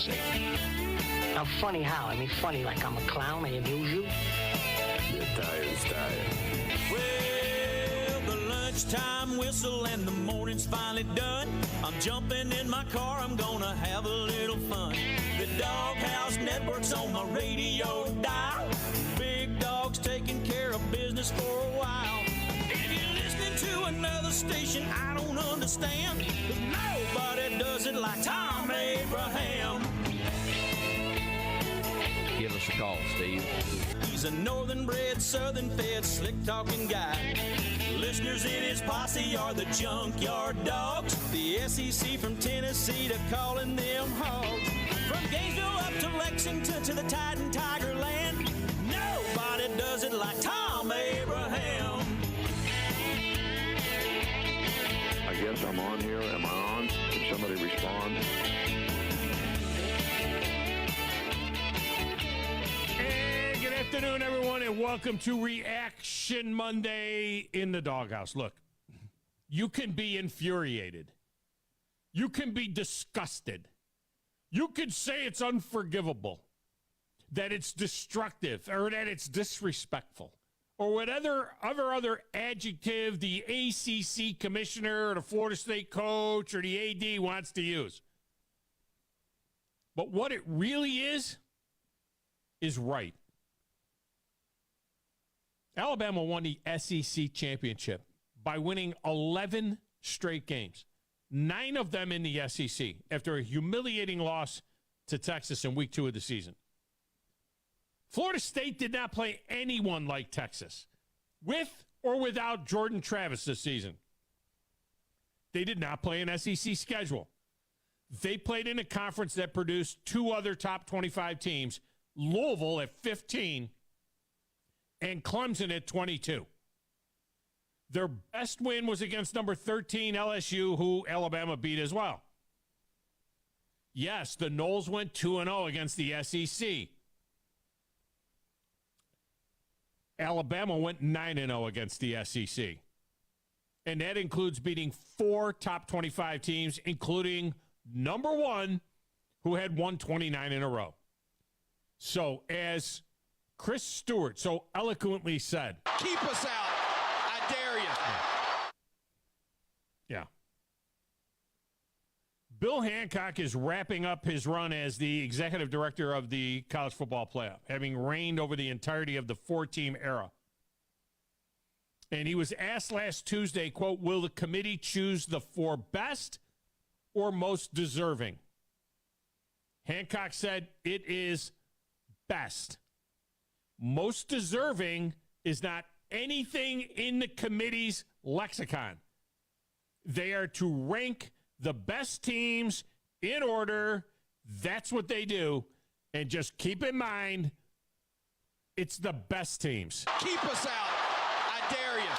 State. Now, funny how? I mean, funny like I'm a clown, I amuse you? You're tired. Well, the lunchtime whistle and the morning's finally done. I'm jumping in my car, I'm gonna have a little fun. The Doghouse Network's on my radio dial. Big Dog's taking care of business for a while. If you're listening to another station I don't understand, 'cause nobody does it like Thom Abraham. Give us a call, Steve. He's a northern-bred, southern-fed, slick-talking guy. Listeners in his posse are the Junkyard Dogs. The SEC from Tennessee to calling them hogs. From Gainesville up to Lexington to the Tide and Tiger Land, nobody does it like Thom Abraham. I guess I'm on here. Am I on? Can somebody respond? Hey, good afternoon, everyone, and welcome to Reaction Monday in the Doghouse. Look, you can be infuriated. You can be disgusted. You could say it's unforgivable, that it's destructive, or that it's disrespectful, or whatever other adjective the ACC commissioner or the Florida State coach or the AD wants to use. But what it really is right. Alabama won the SEC championship by winning 11 straight games, 9 of them in the SEC, after a humiliating loss to Texas in week 2 of the season. Florida State did not play anyone like Texas, with or without Jordan Travis this season. They did not play an SEC schedule. They played in a conference that produced 2 other top 25 teams, Louisville at 15 and Clemson at 22. Their best win was against number 13 LSU, who Alabama beat as well. Yes, the Noles went 2-0 against the SEC. Alabama went 9-0 against the SEC. And that includes beating 4 top 25 teams, including number 1, who had won 29 in a row. So, as Chris Stewart so eloquently said, keep us out. I dare you. Yeah. Bill Hancock is wrapping up his run as the executive director of the college football playoff, having reigned over the entirety of the 4-team era. And he was asked last Tuesday, quote, will the committee choose the 4 best or most deserving? Hancock said it is best. Most deserving is not anything in the committee's lexicon. They are to rank the best teams in order. That's what they do. And just keep in mind, it's the best teams. Keep us out. I dare you.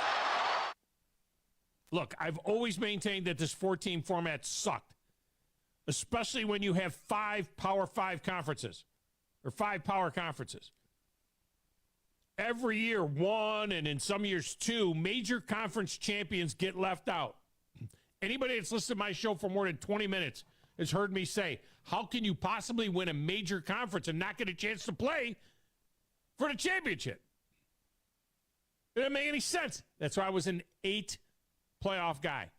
Look, I've always maintained that this 4-team format sucked, especially when you have 5 Power 5 conferences or 5 power conferences. Every year, 1, and in some years 2, major conference champions get left out. Anybody that's listened to my show for more than 20 minutes has heard me say, how can you possibly win a major conference and not get a chance to play for the championship? It doesn't make any sense. That's why I was an 8 playoff guy.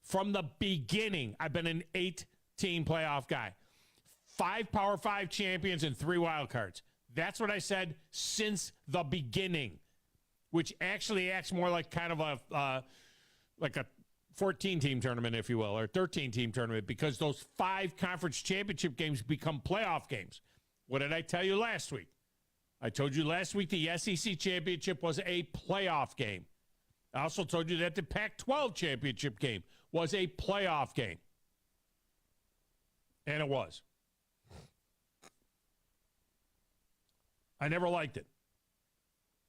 From the beginning, I've been an 8-team playoff guy. 5 Power 5 champions and 3 wild cards. That's what I said since the beginning, which actually acts more like kind of a 14-team tournament, if you will, or 13-team tournament, because those 5 conference championship games become playoff games. What did I tell you last week? I told you last week the SEC championship was a playoff game. I also told you that the Pac-12 championship game was a playoff game. And it was. I never liked it.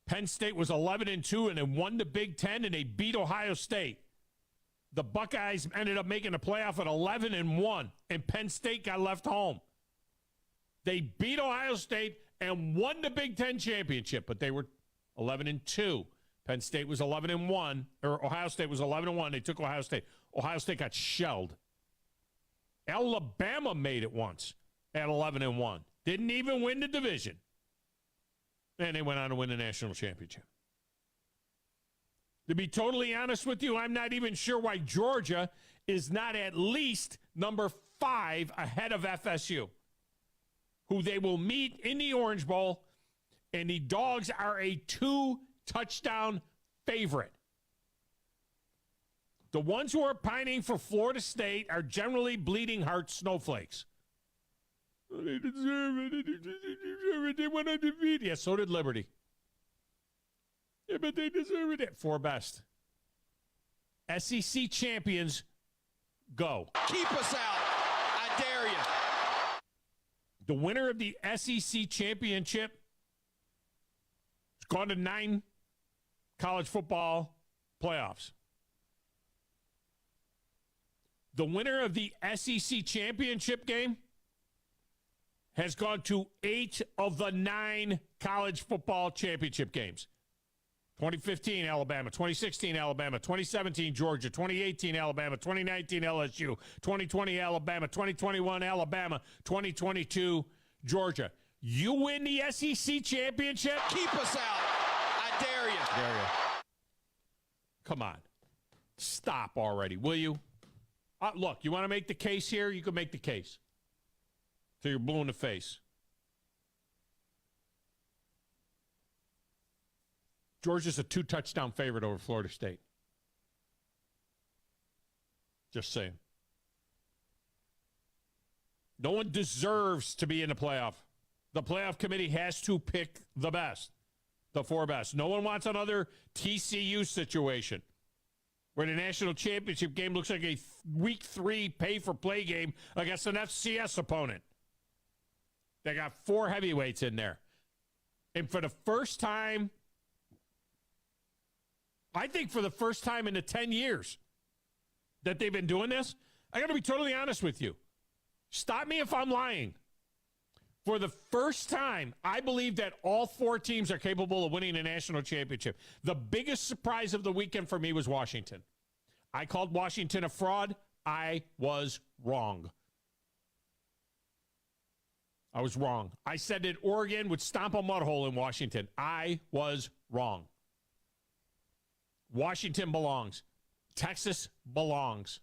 Penn State was 11-2 and they won the Big Ten and they beat Ohio State. The Buckeyes ended up making the playoff at 11-1 and Penn State got left home. They beat Ohio State and won the Big Ten championship, but they were 11-2. Penn State was 11-1, or Ohio State was 11-1. They took Ohio State. Ohio State got shelled. Alabama made it once. at 11-1. Didn't even win the division. And they went on to win the national championship. To be totally honest with you, I'm not even sure why Georgia is not at least number 5 ahead of FSU, who they will meet in the Orange Bowl, and the Dogs are a 2-touchdown favorite. The ones who are pining for Florida State are generally bleeding heart snowflakes. They deserve it. They deserve it. They want to defeat. Yeah, so did Liberty. Yeah, but they deserve it. 4 best. SEC champions, go. Keep us out. I dare you. The winner of the SEC championship has gone to 9 college football playoffs. The winner of the SEC championship game has gone to 8 of the 9 college football championship games. 2015, Alabama. 2016, Alabama. 2017, Georgia. 2018, Alabama. 2019, LSU. 2020, Alabama. 2021, Alabama. 2022, Georgia. You win the SEC championship? Keep us out. I dare you. There you go. Come on. Stop already, will you? Look, you want to make the case here? You can make the case. So you're blue in the face. Georgia's a 2-touchdown favorite over Florida State. Just saying. No one deserves to be in the playoff. The playoff committee has to pick the best, the 4 best. No one wants another TCU situation where the national championship game looks like a week 3 pay-for-play game against an FCS opponent. They got 4 heavyweights in there. And for the first time, I think for the first time in the 10 years that they've been doing this, I got to be totally honest with you. Stop me if I'm lying. For the first time, I believe that all 4 teams are capable of winning a national championship. The biggest surprise of the weekend for me was Washington. I called Washington a fraud. I was wrong. I was wrong. I said that Oregon would stomp a mud hole in Washington. I was wrong. Washington belongs. Texas belongs.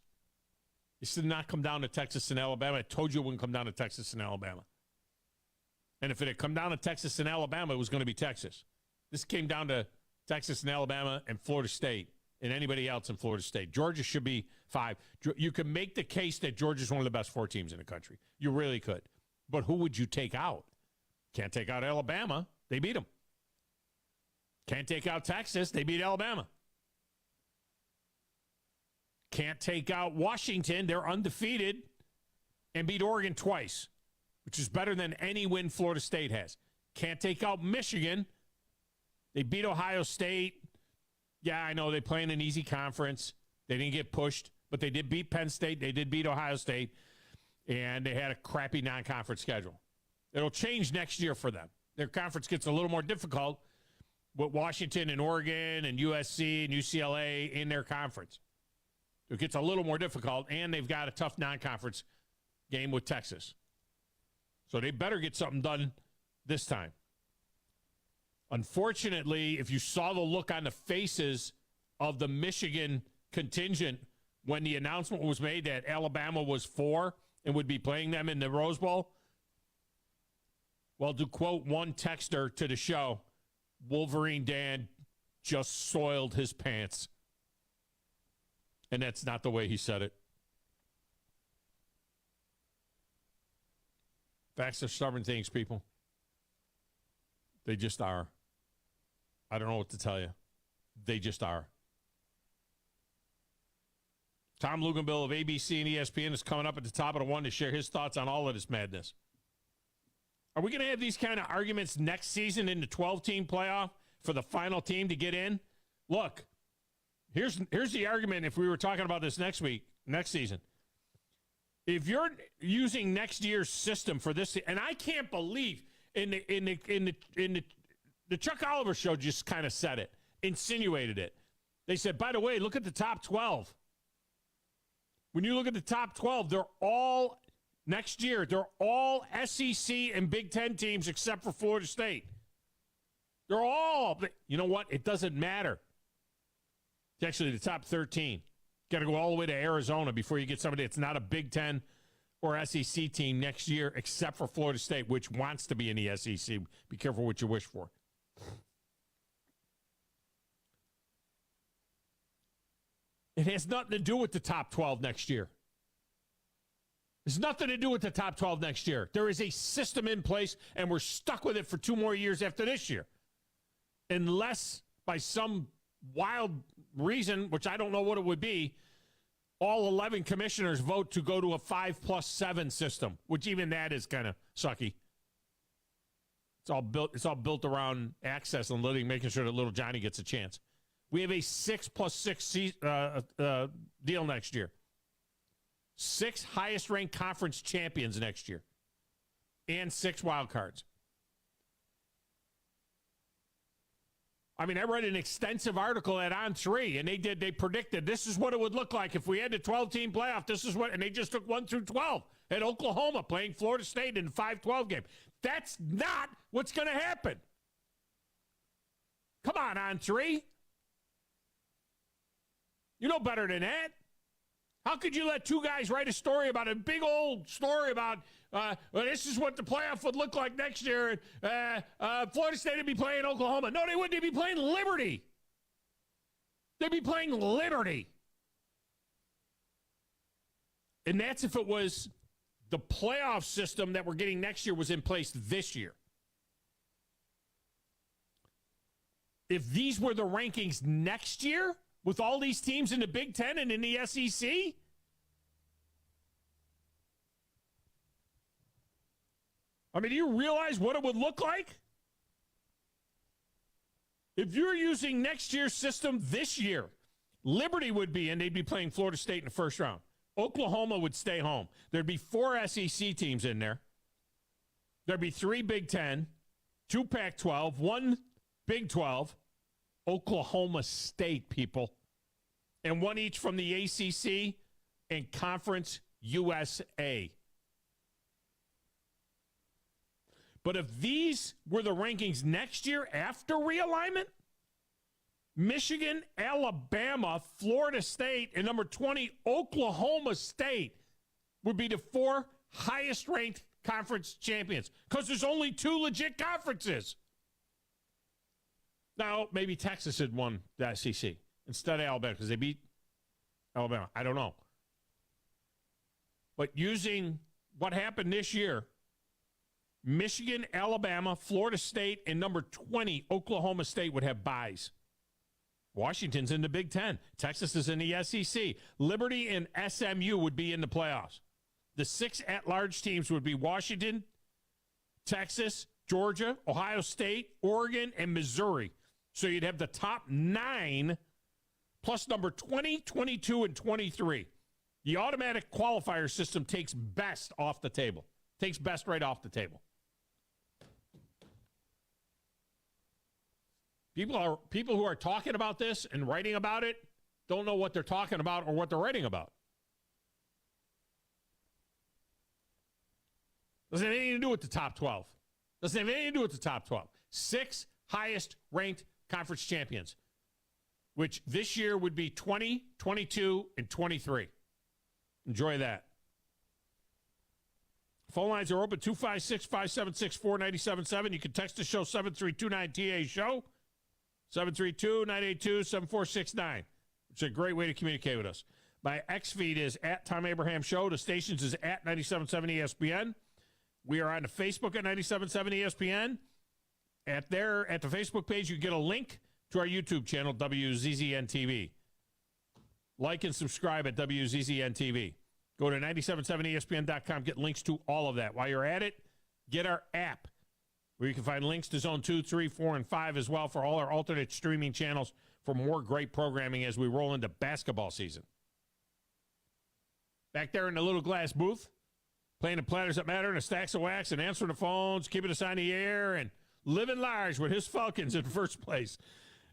This did not come down to Texas and Alabama. I told you it wouldn't come down to Texas and Alabama. And if it had come down to Texas and Alabama, it was going to be Texas. This came down to Texas and Alabama and Florida State and anybody else in Florida State. Georgia should be 5. You can make the case that Georgia's one of the best 4 teams in the country. You really could. But who would you take out? Can't take out Alabama. They beat them. Can't take out Texas. They beat Alabama. Can't take out Washington. They're undefeated and beat Oregon twice, which is better than any win Florida State has. Can't take out Michigan. They beat Ohio State. Yeah, I know they play in an easy conference. They didn't get pushed, but they did beat Penn State. They did beat Ohio State, and they had a crappy non-conference schedule. It'll change next year for them. Their conference gets a little more difficult with Washington and Oregon and USC and UCLA in their conference. It gets a little more difficult, and they've got a tough non-conference game with Texas. So they better get something done this time. Unfortunately, if you saw the look on the faces of the Michigan contingent when the announcement was made that Alabama was 4 and would be playing them in the Rose Bowl, well, to quote one texter to the show, Wolverine Dan just soiled his pants. And that's not the way he said it. Facts are stubborn things, people. They just are. I don't know what to tell you. They just are. Thom Luginbill of ABC and ESPN is coming up at the top of the 1 to share his thoughts on all of this madness. Are we going to have these kind of arguments next season in the 12-team playoff for the final team to get in? Look, here's the argument if we were talking about this next season. If you're using next year's system for this, and I can't believe in the Chuck Oliver show just kind of said it, insinuated it. They said, by the way, look at the top 12. When you look at the top 12, they're all next year, they're all SEC and Big Ten teams except for Florida State. They're all, you know what? It doesn't matter. It's actually the top 13. Got to go all the way to Arizona before you get somebody that's not a Big Ten or SEC team next year, except for Florida State, which wants to be in the SEC. Be careful what you wish for. It has nothing to do with the top 12 next year. There's nothing to do with the top 12 next year. There is a system in place, and we're stuck with it for 2 more years after this year. Unless, by some wild reason, which I don't know what it would be, all 11 commissioners vote to go to a 5+7 system, which even that is kind of sucky. It's all built around access and making sure that little Johnny gets a chance. We have a 6+6 deal next year. 6 highest-ranked conference champions next year, and 6 wild cards. I mean, I read an extensive article at On3, and they predicted this is what it would look like if we had a 12-team playoff. This is what, and they just took 1 through 12 at Oklahoma playing Florida State in a 5-12 game. That's not what's going to happen. Come on, On3. You know better than that. How could you let 2 guys write a story about a big old story about this is what the playoff would look like next year? Florida State would be playing Oklahoma. No, they wouldn't. They'd be playing Liberty. They'd be playing Liberty. And that's if it was the playoff system that we're getting next year was in place this year. If these were the rankings next year, with all these teams in the Big Ten and in the SEC? I mean, do you realize what it would look like? If you're using next year's system this year, Liberty would be, and they'd be playing Florida State in the first round. Oklahoma would stay home. There'd be 4 SEC teams in there. There'd be 3 Big Ten, 2 Pac-12, 1 Big 12. Oklahoma State, people. And 1 each from the ACC and Conference USA. But if these were the rankings next year after realignment, Michigan, Alabama, Florida State, and number 20, Oklahoma State would be the 4 highest-ranked conference champions because there's only 2 legit conferences. Now, maybe Texas had won the SEC instead of Alabama because they beat Alabama. I don't know. But using what happened this year, Michigan, Alabama, Florida State, and number 20, Oklahoma State would have byes. Washington's in the Big Ten. Texas is in the SEC. Liberty and SMU would be in the playoffs. The 6 at-large teams would be Washington, Texas, Georgia, Ohio State, Oregon, and Missouri. So you'd have the top 9 plus number 20, 22, and 23. The automatic qualifier system takes best off the table. Takes best right off the table. People who are talking about this and writing about it don't know what they're talking about or what they're writing about. Doesn't have anything to do with the top 12. Doesn't have anything to do with the top 12. 6 highest ranked conference champions, which this year would be 20, 22, and 23. Enjoy that. Phone lines are open, 256-576-4977. You can text the show, 732-9TA-SHOW, 732-982-7469, which is a great way to communicate with us. My X feed is at Thom Abraham Show. The stations is at 97.7 ESPN. We are on the Facebook at 97.7 ESPN. At the Facebook page, you get a link to our YouTube channel, WZZN TV. Like and subscribe at WZZN TV. Go to 977ESPN.com. Get links to all of that. While you're at it, get our app, where you can find links to Zone 2, 3, 4, and 5 as well for all our alternate streaming channels for more great programming as we roll into basketball season. Back there in the little glass booth, playing the platters that matter and the stacks of wax and answering the phones, keeping us on the air, and living large with his Falcons in first place.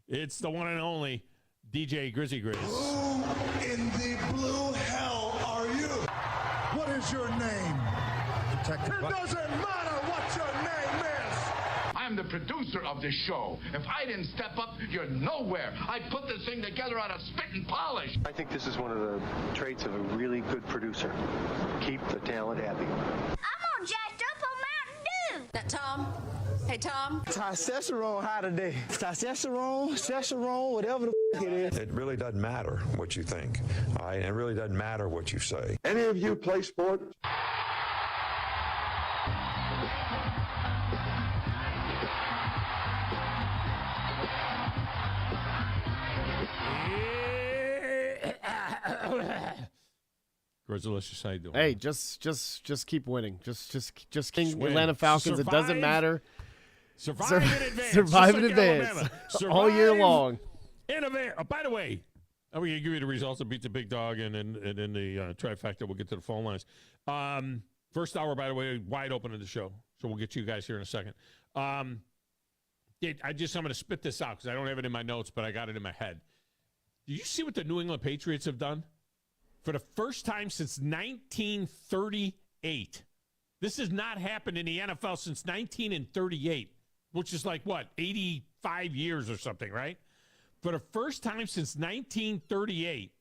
It's the one and only DJ Grizzy Grizz. Who in the blue hell are you? What is your name? It doesn't matter what your name is. I'm the producer of this show. If I didn't step up, you're nowhere. I put this thing together out of spit and polish. I think this is one of the traits of a really good producer. Keep the talent happy. I'm all jacked up on Mountain Dew. That Thom? Hey, Thom. Testosterone high today. Testosterone, whatever the it is. It really doesn't matter what you think. All right? It really doesn't matter what you say. Any of you play sports? Delicious, how you doing? Hey, just keep winning. Just King Atlanta Falcons. It doesn't matter. Survive in advance. Survive in advance. All year long. Innovate. Oh, by the way, I'm going to give you the results of Beat the Big Dog and in the trifecta. We'll get to the phone lines. First hour, by the way, wide open in the show. So we'll get to you guys here in a second. I'm going to spit this out because I don't have it in my notes, but I got it in my head. Did you see what the New England Patriots have done? For the first time since 1938. This has not happened in the NFL since 1938, which is like, 85 years or something, right? For the first time since 1938,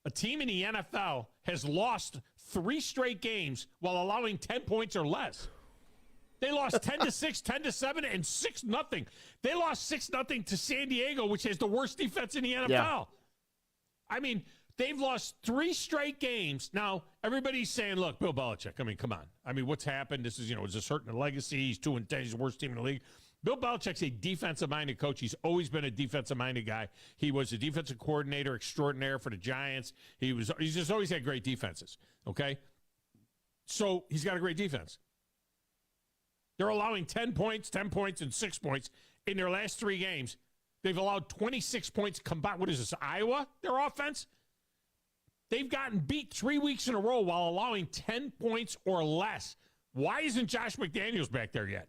a team in the NFL has lost 3 straight games while allowing 10 points or less. They lost 10-6, 10-7, and 6-0. They lost 6-0 to San Diego, which has the worst defense in the NFL. Yeah. I mean, they've lost 3 straight games. Now, everybody's saying, look, Bill Belichick, I mean, come on. I mean, what's happened? This is, is this hurting the legacy? He's 2-10. He's the worst team in the league. Bill Belichick's a defensive-minded coach. He's always been a defensive-minded guy. He was a defensive coordinator extraordinaire for the Giants. He's just always had great defenses, okay? So he's got a great defense. They're allowing 10 points, and 6 points in their last 3 games. They've allowed 26 points combined. What is this, Iowa, their offense? They've gotten beat 3 weeks in a row while allowing 10 points or less. Why isn't Josh McDaniels back there yet?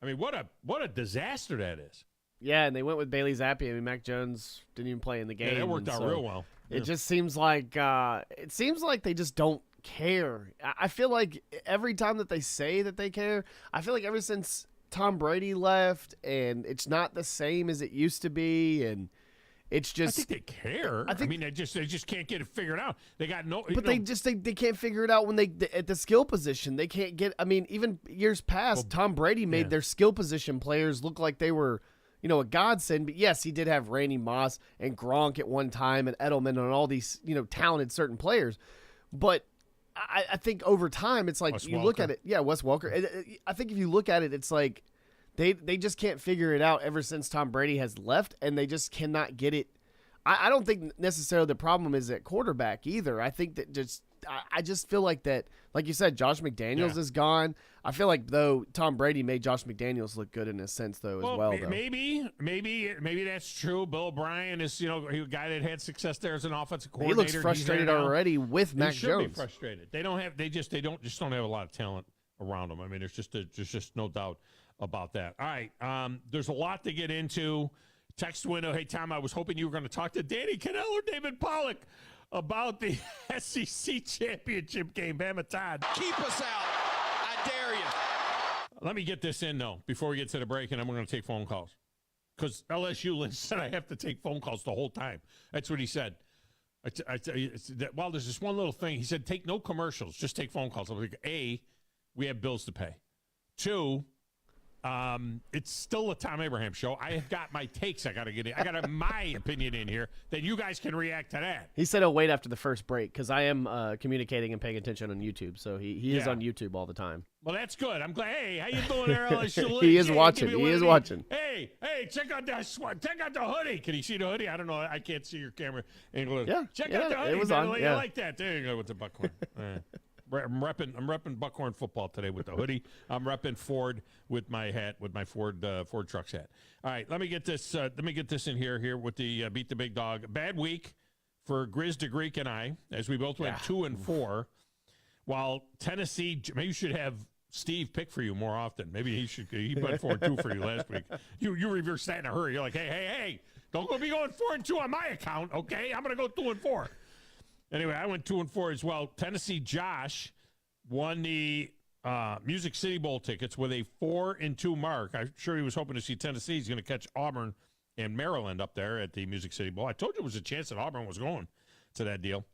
I mean, what a disaster that is. Yeah, and they went with Bailey Zappi. I mean, Mac Jones didn't even play in the game. Yeah, that worked out real well. It just seems like they just don't care. I feel like every time that they say that they care, I feel like ever since Tom Brady left, and it's not the same as it used to be, and it's just. I think they care. I mean, they just can't get it figured out. They got no. But they can't figure it out when they at the skill position. They can't get. I mean, even years past, Tom Brady made their skill position players look like they were, a godsend. But yes, he did have Randy Moss and Gronk at one time, and Edelman and all these, talented certain players. But I think over time, it's like Wes you Welker. Look at it. Yeah, Wes Welker. I think if you look at it, it's like. They just can't figure it out ever since Tom Brady has left, and they just cannot get it. I don't think necessarily the problem is at quarterback either. I think that I just feel like that, like you said, Josh McDaniels is gone. I feel like, though, Tom Brady made Josh McDaniels look good in a sense, though, as well. Though. Maybe that's true. Bill O'Brien is, a guy that had success there as an offensive coordinator. He looks frustrated already with Mac Jones. He should be frustrated. They don't have a lot of talent around them. I mean, there's just no doubt about that. All right. There's a lot to get into. Text window. Hey, Tom, I was hoping you were going to talk to Danny Cannell or David Pollack about the SEC championship game. Bama Todd. Keep us out. I dare you. Let me get this in, though, before we get to the break, and then we're going to take phone calls. Because LSU Lynch said I have to take phone calls the whole time. That's what he said. Well, there's this one little thing. He said, take no commercials. Just take phone calls. I was like, A, we have bills to pay. 2, it's still a Tom Abraham show. I have got my takes I got to get in. I got my opinion in here that you guys can react to that. He said he'll wait after the first break because I am communicating and paying attention on YouTube. So he is on YouTube all the time. Well, that's good. I'm glad. Hey, how you doing there, LSU? He is watching. He is watching. Hey, check out the hoodie. Can you see the hoodie? I don't know. I can't see your camera angle. Yeah. Check out the hoodie. It was on. You like that? There you go with the Buckhorn. I'm repping Buckhorn football today with the hoodie. I'm repping Ford with my hat, with my Ford Trucks hat. All right, let me get this. In here with the Beat the Big Dog. Bad week for Grizz to Greek and I, as we both went 2-4. While Tennessee, maybe you should have Steve pick for you more often. Maybe he went 4-2 for you last week. You reversed that in a hurry. You're like, hey, don't go be going 4-2 on my account, okay? I'm gonna go 2-4. Anyway, I went 2-4 as well. Tennessee Josh won the Music City Bowl tickets with a 4-2 mark. I'm sure he was hoping to see Tennessee. He's going to catch Auburn and Maryland up there at the Music City Bowl. I told you there was a chance that Auburn was going to that deal.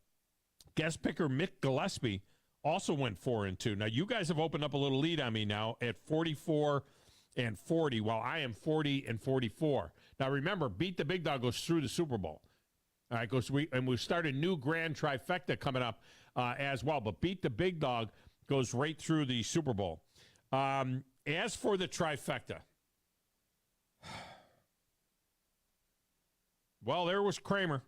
Guest picker Mick Gillespie also went 4-2. Now, you guys have opened up a little lead on me now at 44 and 40, while I am 40 and 44. Now, remember, Beat the Big Dog goes through the Super Bowl. All right, we start a new grand trifecta coming up as well. But Beat the Big Dog goes right through the Super Bowl. As for the trifecta, well, there was Kramer.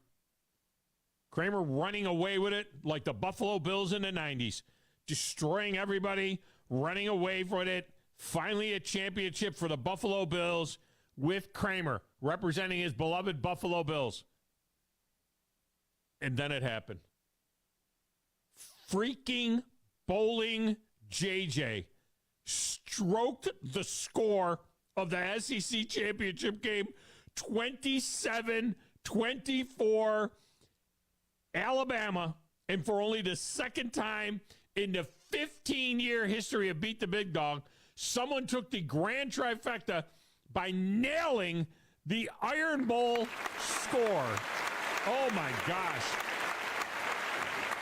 Kramer running away with it like the Buffalo Bills in the 90s, destroying everybody, running away with it. Finally, a championship for the Buffalo Bills with Kramer representing his beloved Buffalo Bills. And then it happened. Freaking Bowling JJ stroked the score of the SEC championship game 27-24 Alabama, and for only the second time in the 15-year history of Beat the Big Dog, someone took the grand trifecta by nailing the Iron Bowl score. Oh, my gosh.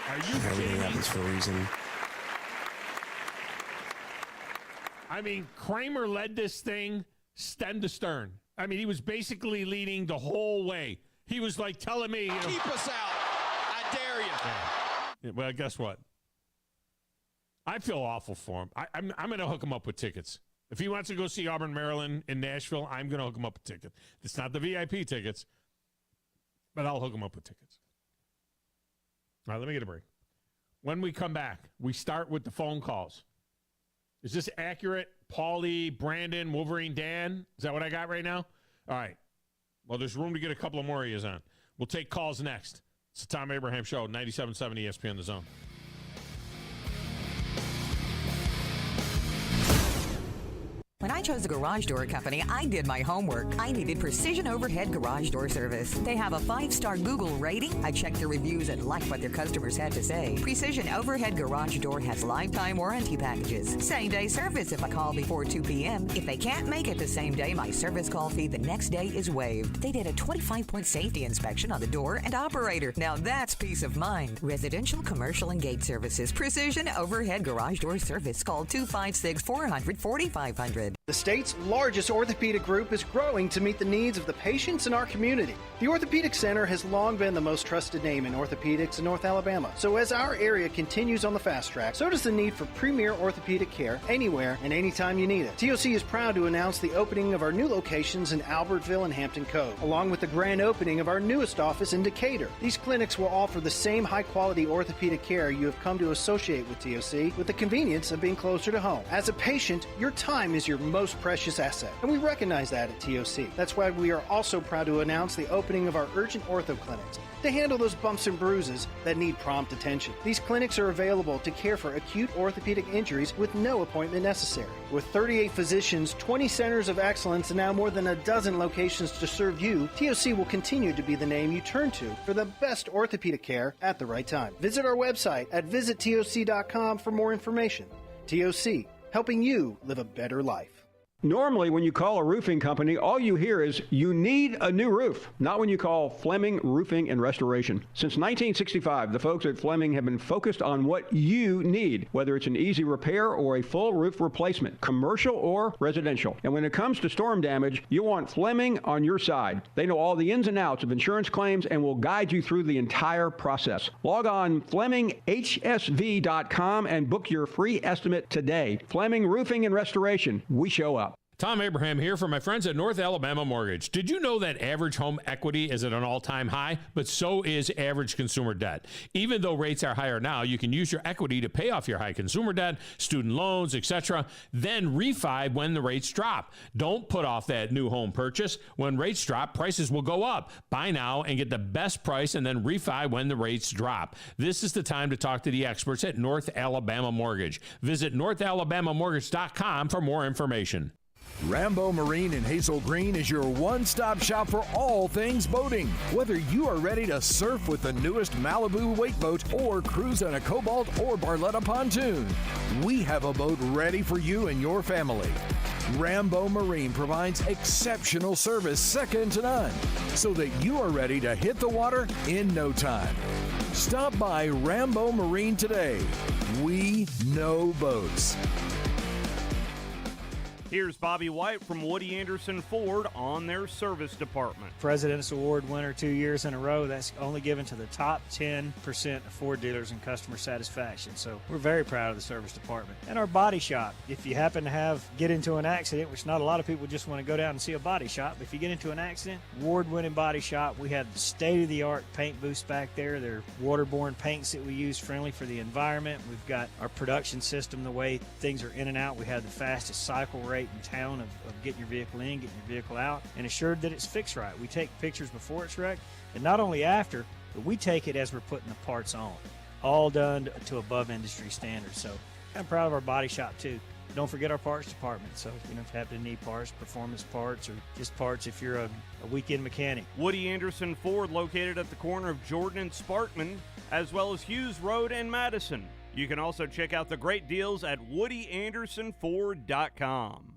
Are you kidding me? Everything happens for a reason. I mean, Kramer led this thing stem to stern. I mean, he was basically leading the whole way. He was like telling me, keep us out. I dare you. Yeah. Well, guess what? I feel awful for him. I'm going to hook him up with tickets. If he wants to go see Auburn, Maryland in Nashville, I'm going to hook him up with tickets. It's not the VIP tickets, but I'll hook him up with tickets. All right, let me get a break. When we come back, we start with the phone calls. Is this accurate? Paulie, Brandon, Wolverine Dan? Is that what I got right now? All right. Well, there's room to get a couple of more of yous on. We'll take calls next. It's the Thom Abraham Show, 97.7 ESPN The Zone. When I chose a garage door company, I did my homework. I needed Precision Overhead Garage Door Service. They have a 5-star Google rating. I checked their reviews and liked what their customers had to say. Precision Overhead Garage Door has lifetime warranty packages. Same-day service if I call before 2 p.m. If they can't make it the same day, my service call fee the next day is waived. They did a 25-point safety inspection on the door and operator. Now that's peace of mind. Residential, commercial, and gate services. Precision Overhead Garage Door Service. Call 256-400-4500. The state's largest orthopedic group is growing to meet the needs of the patients in our community. The Orthopedic Center has long been the most trusted name in orthopedics in North Alabama. So as our area continues on the fast track, so does the need for premier orthopedic care anywhere and anytime you need it. TOC is proud to announce the opening of our new locations in Albertville and Hampton Cove, along with the grand opening of our newest office in Decatur. These clinics will offer the same high-quality orthopedic care you have come to associate with TOC, with the convenience of being closer to home. As a patient, your time is your most precious asset, and we recognize that at TOC. That's why we are also proud to announce the opening of our urgent ortho clinics to handle those bumps and bruises that need prompt attention. These clinics are available to care for acute orthopedic injuries with no appointment necessary. With 38 physicians, 20 centers of excellence, and now more than a dozen locations to serve you, TOC will continue to be the name you turn to for the best orthopedic care at the right time. Visit our website at visittoc.com for more information. TOC, helping you live a better life. Normally, when you call a roofing company, all you hear is, you need a new roof. Not when you call Fleming Roofing and Restoration. Since 1965, the folks at Fleming have been focused on what you need, whether it's an easy repair or a full roof replacement, commercial or residential. And when it comes to storm damage, you want Fleming on your side. They know all the ins and outs of insurance claims and will guide you through the entire process. Log on FlemingHSV.com and book your free estimate today. Fleming Roofing and Restoration. We show up. Thom Abraham here for my friends at North Alabama Mortgage. Did you know that average home equity is at an all-time high, but so is average consumer debt? Even though rates are higher now, you can use your equity to pay off your high consumer debt, student loans, etc., then refi when the rates drop. Don't put off that new home purchase. When rates drop, prices will go up. Buy now and get the best price and then refi when the rates drop. This is the time to talk to the experts at North Alabama Mortgage. Visit NorthAlabamaMortgage.com for more information. Rambo Marine in Hazel Green is your one-stop shop for all things boating. Whether you are ready to surf with the newest Malibu wake boat or cruise on a Cobalt or Barletta pontoon, we have a boat ready for you and your family. Rambo Marine provides exceptional service second to none, so that you are ready to hit the water in no time. Stop by Rambo Marine today. We know boats. Here's Bobby White from Woody Anderson Ford on their service department. President's Award winner 2 years in a row. That's only given to the top 10% of Ford dealers in customer satisfaction. So we're very proud of the service department. And our body shop. If you happen to get into an accident, which not a lot of people just want to go down and see a body shop, but if you get into an accident, award-winning body shop. We have state-of-the-art paint booths back there. They're waterborne paints that we use, friendly for the environment. We've got our production system, the way things are in and out. We have the fastest cycle rate in town of getting your vehicle in, getting your vehicle out, and assured that it's fixed right. We take pictures before it's wrecked, and not only after, but we take it as we're putting the parts on. All done to above industry standards. So I'm proud of our body shop too. Don't forget our parts department. So, if you happen to need parts, performance parts, or just parts if you're a weekend mechanic. Woody Anderson Ford, located at the corner of Jordan and Sparkman, as well as Hughes Road and Madison. You can also check out the great deals at WoodyAndersonFord.com.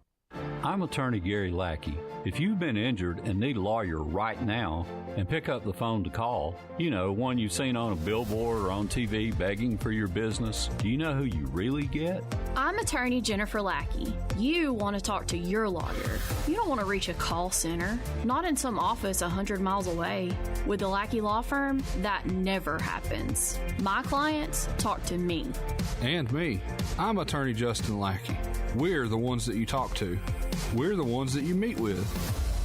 I'm attorney Gary Lackey. If you've been injured and need a lawyer right now, and pick up the phone to call, one you've seen on a billboard or on TV begging for your business, do you know who you really get? I'm attorney Jennifer Lackey. You want to talk to your lawyer. You don't want to reach a call center, not in some office 100 miles away. With the Lackey Law Firm, that never happens. My clients talk to me. And me. I'm attorney Justin Lackey. We're the ones that you talk to. We're the ones that you meet with.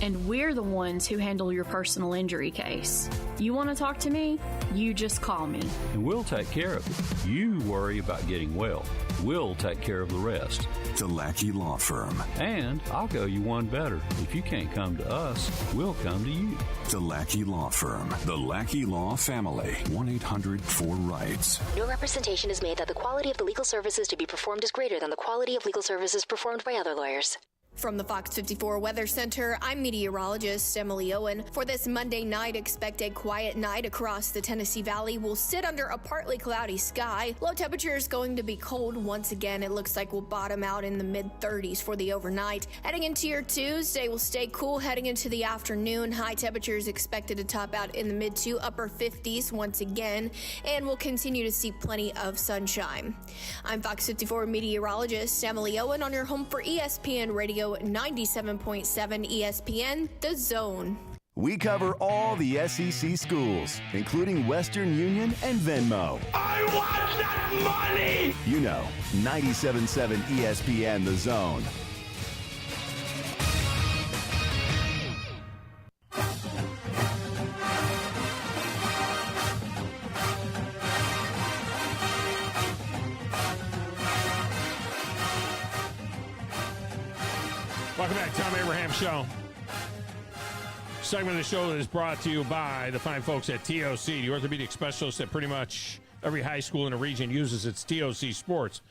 And we're the ones who handle your personal injury case. You want to talk to me? You just call me. And we'll take care of it. You worry about getting well. We'll take care of the rest. The Lackey Law Firm. And I'll go you one better. If you can't come to us, we'll come to you. The Lackey Law Firm. The Lackey Law Family. 1-800-4-RIGHTS. No representation is made that the quality of the legal services to be performed is greater than the quality of legal services performed by other lawyers. From the Fox 54 Weather Center, I'm meteorologist Emily Owen. For this Monday night, expect a quiet night across the Tennessee Valley. We'll sit under a partly cloudy sky. Low temperature is going to be cold once again. It looks like we'll bottom out in the mid-30s for the overnight. Heading into your Tuesday, we'll stay cool heading into the afternoon. High temperature is expected to top out in the mid to upper 50s once again, and we'll continue to see plenty of sunshine. I'm Fox 54 meteorologist Emily Owen on your home for ESPN Radio 97.7 ESPN, The Zone. We cover all the SEC schools, including Western Union and Venmo. I want that money! 97.7 ESPN, The Zone. Welcome back, Tom Abraham Show. Segment of the show that is brought to you by the fine folks at TOC, the orthopedic specialist that pretty much every high school in the region uses. Its TOC Sports.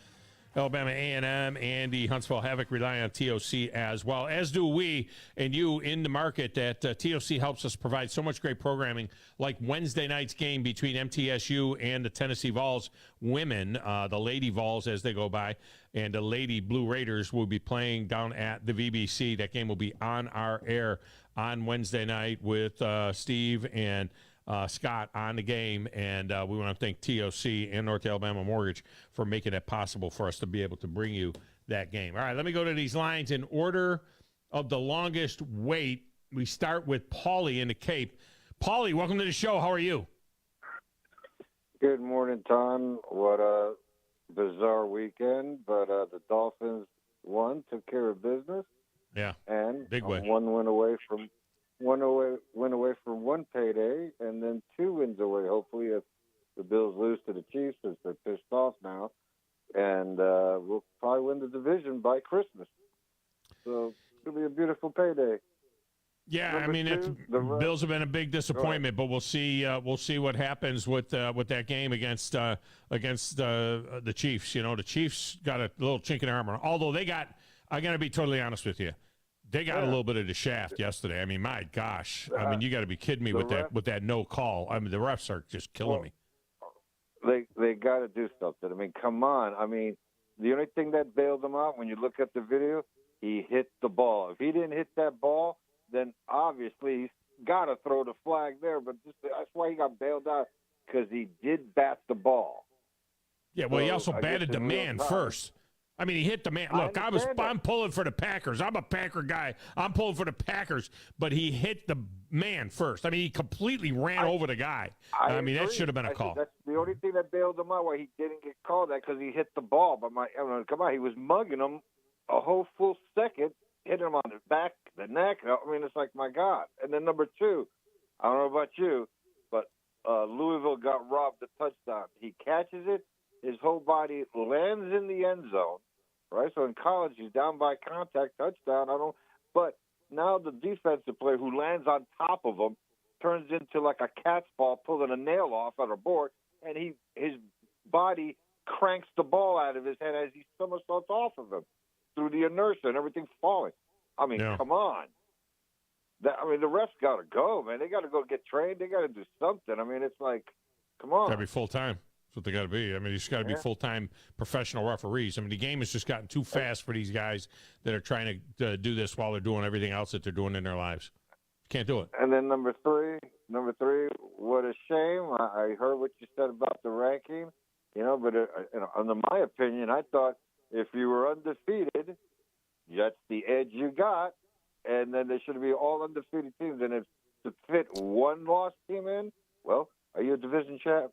Alabama A&M and the Huntsville Havoc rely on TOC as well, as do we and you in the market. That TOC helps us provide so much great programming, like Wednesday night's game between MTSU and the Tennessee Vols women, the Lady Vols as they go by, and the Lady Blue Raiders will be playing down at the VBC. That game will be on our air on Wednesday night with Steve and Scott on the game, and we want to thank TOC and North Alabama Mortgage for making it possible for us to be able to bring you that game. All right, let me go to these lines in order of the longest wait. We start with Paulie in the Cape. Paulie, welcome to the show. How are you? Good morning, Tom. What a bizarre weekend, but the Dolphins took care of business. Yeah, and big way. One win away from one payday, and then 2 wins away. Hopefully, if the Bills lose to the Chiefs, since they're pissed off now, and we'll probably win the division by Christmas. So it'll be a beautiful payday. Yeah, I mean, the Bills have been a big disappointment, but we'll see. We'll see what happens with that game against the Chiefs. You know, the Chiefs got a little chink in their armor. Although they got, I'm going to be totally honest with you, They got a little bit of the shaft yesterday. I mean, my gosh. I mean, you got to be kidding me with that no call. I mean, the refs are just killing me. They got to do something. I mean, come on. I mean, the only thing that bailed him out, when you look at the video, he hit the ball. If he didn't hit that ball, then obviously he's got to throw the flag there. But that's why he got bailed out, because he did bat the ball. Yeah, well, he also batted the man first. I mean, he hit the man. Look, I'm pulling for the Packers. I'm a Packer guy. I'm pulling for the Packers, but he hit the man first. I mean, he completely ran over the guy. I mean, that should have been a call. That's the only thing that bailed him out, why he didn't get called that, because he hit the ball. But come on, he was mugging him a whole full second, hitting him on the back, the neck. I mean, it's like, my God. And then number 2, I don't know about you, but Louisville got robbed the touchdown. He catches it, his whole body lands in the end zone. Right, so in college he's down by contact, touchdown. But now the defensive player who lands on top of him turns into like a cat's paw pulling a nail off at a board, and his body cranks the ball out of his head as he somersaults off of him through the inertia and everything falling. I mean, come on. The refs got to go, man. They got to go get trained. They got to do something. I mean, it's like, come on. Got to be full time. That's what they got to be. I mean, it's got to be full-time professional referees. I mean, the game has just gotten too fast for these guys that are trying to do this while they're doing everything else that they're doing in their lives. Can't do it. And then number three, what a shame. I heard what you said about the ranking, but under my opinion, I thought if you were undefeated, that's the edge you got, and then there should be all undefeated teams. And if to fit one lost team in, well, are you a division champ?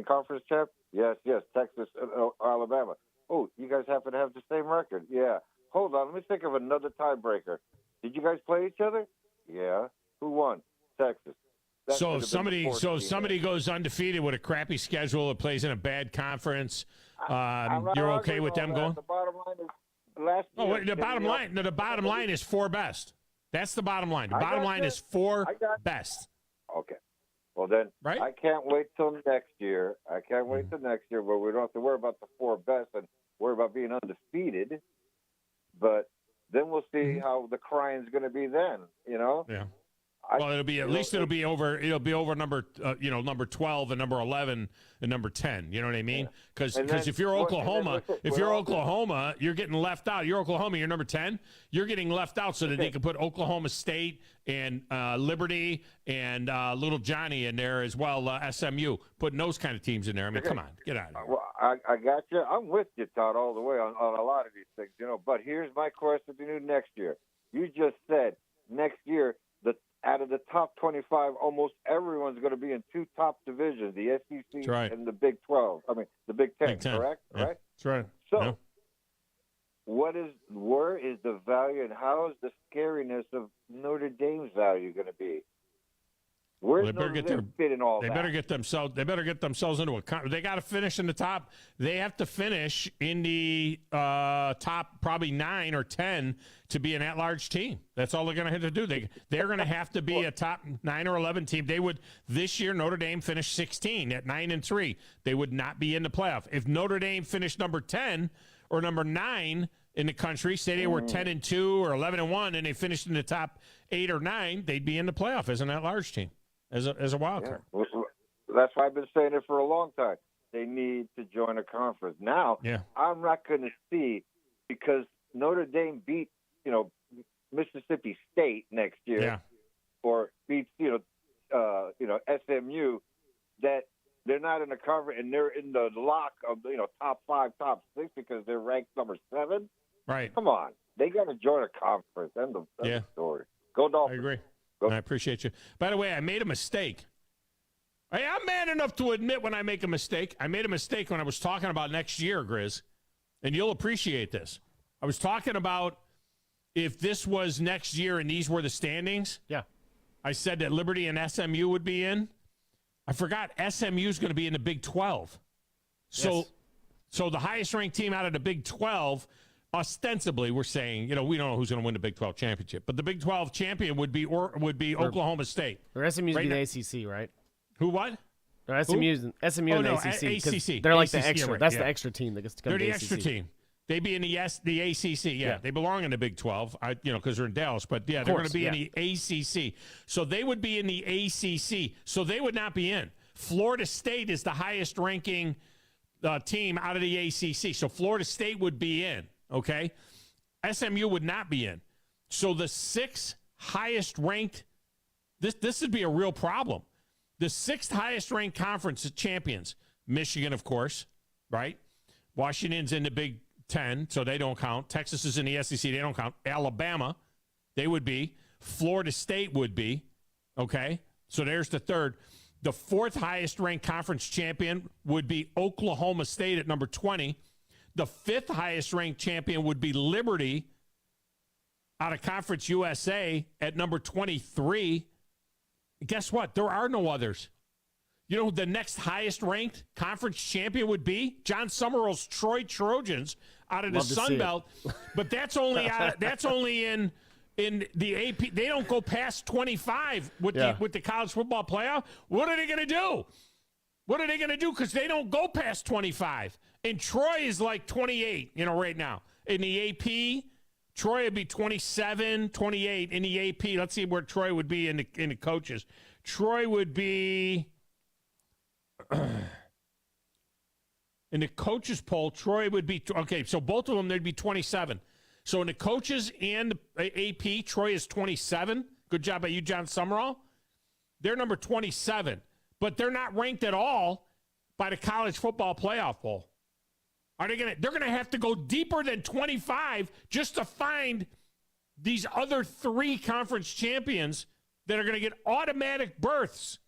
Conference champ? Yes. Texas, Alabama. Oh, you guys happen to have the same record? Yeah. Hold on. Let me think of another tiebreaker. Did you guys play each other? Yeah. Who won? Texas. So if somebody goes undefeated with a crappy schedule or plays in a bad conference, you're okay with them going? The bottom line is the bottom line is 4 best. That's the bottom line. The bottom line is 4 best. Okay. Well, then, right? I can't wait till next year. But we don't have to worry about the 4 best and worry about being undefeated. But then we'll see how the crying's going to be then, Yeah. Well, it'll be over number 12 and number 11 and number 10. You know what I mean? Because if you're Oklahoma, you're getting left out. You're Oklahoma, you're number 10. You're getting left out so that they can put Oklahoma State and Liberty and Little Johnny in there as well. SMU, putting those kind of teams in there. I mean, come on, get out of here. Well, I got you. I'm with you, Todd, all the way on a lot of these things, But here's my question to you next year. You just said next year, out of the top 25, almost everyone's going to be in 2 top divisions, the SEC and the Big 12. The Big 10, correct? Yeah, right? That's right. So, where is the value and how is the scariness of Notre Dame's value going to be? Where's Notre Dame fit in all that? They better get themselves into a. They got to finish in the top. They have to finish in the top, probably 9 or 10 to be an at-large team. That's all they're going to have to do. They're going to have to be a top 9 or 11 team. They would this year. Notre Dame finished 16 at 9-3. They would not be in the playoff if Notre Dame finished number 10 or number 9 in the country. Say they were 10-2 or 11-1, and they finished in the top 8 or 9. They'd be in the playoff as an at-large team. As a wild card. That's why I've been saying it for a long time. They need to join a conference. Now, I'm not going to see, because Notre Dame beat, Mississippi State next year, or beats, SMU, that they're not in the conference and they're in the lock of, top 5, top 6 because they're ranked number 7. Right. Come on. They got to join a conference. End of story. Go Dolphins. I agree. I appreciate you. By the way, I made a mistake. I'm man enough to admit when I make a mistake. I made a mistake when I was talking about next year, Grizz, and you'll appreciate this. I was talking about if this was next year and these were the standings. Yeah. I said that Liberty and SMU would be in. I forgot SMU is going to be in the Big 12. So the highest-ranked team out of the Big 12, ostensibly, we're saying, we don't know who's going to win the Big 12 championship, but the Big 12 champion would be Oklahoma State. Or SMU's be the ACC, right? Who what? Or SMU and the ACC. ACC. They're like the ACC, extra. right, that's the extra team that gets to come They're to the ACC. extra team. They'd be in the ACC. Yeah, they belong in the Big 12. Because they're in Dallas. But yeah, they're going to be in the ACC. So they would be in the ACC. So they would not be in. Florida State is the highest ranking team out of the ACC. So Florida State would be in. Okay, SMU would not be in. So the 6th highest ranked. This would be a real problem. The 6th highest ranked conference champions, Michigan, of course, right? Washington's in the Big 10, so they don't count. Texas is in the SEC, they don't count. Alabama, they would be. Florida State would be, okay? So there's the 3rd. The 4th highest ranked conference champion would be Oklahoma State at number 20. The 5th highest ranked champion would be Liberty out of Conference USA at number 23. Guess what? There are no others. You know who the next highest ranked conference champion would be? John Summerall's Troy Trojans out of the Sun Belt. But that's only in the AP. They don't go past 25 with the college football playoff. What are they going to do? What are they going to do? Because they don't go past 25. And Troy is like 28, right now. In the AP, Troy would be 27, 28 in the AP. Let's see where Troy would be in the coaches. Troy would be in the coaches poll. Troy would be so both of them they'd be 27. So in the coaches and the AP, Troy is 27. Good job by you, John Summerall. They're number 27, but they're not ranked at all by the college football playoff poll. They're gonna have to go deeper than 25 just to find these other 3 conference champions that are going to get automatic berths.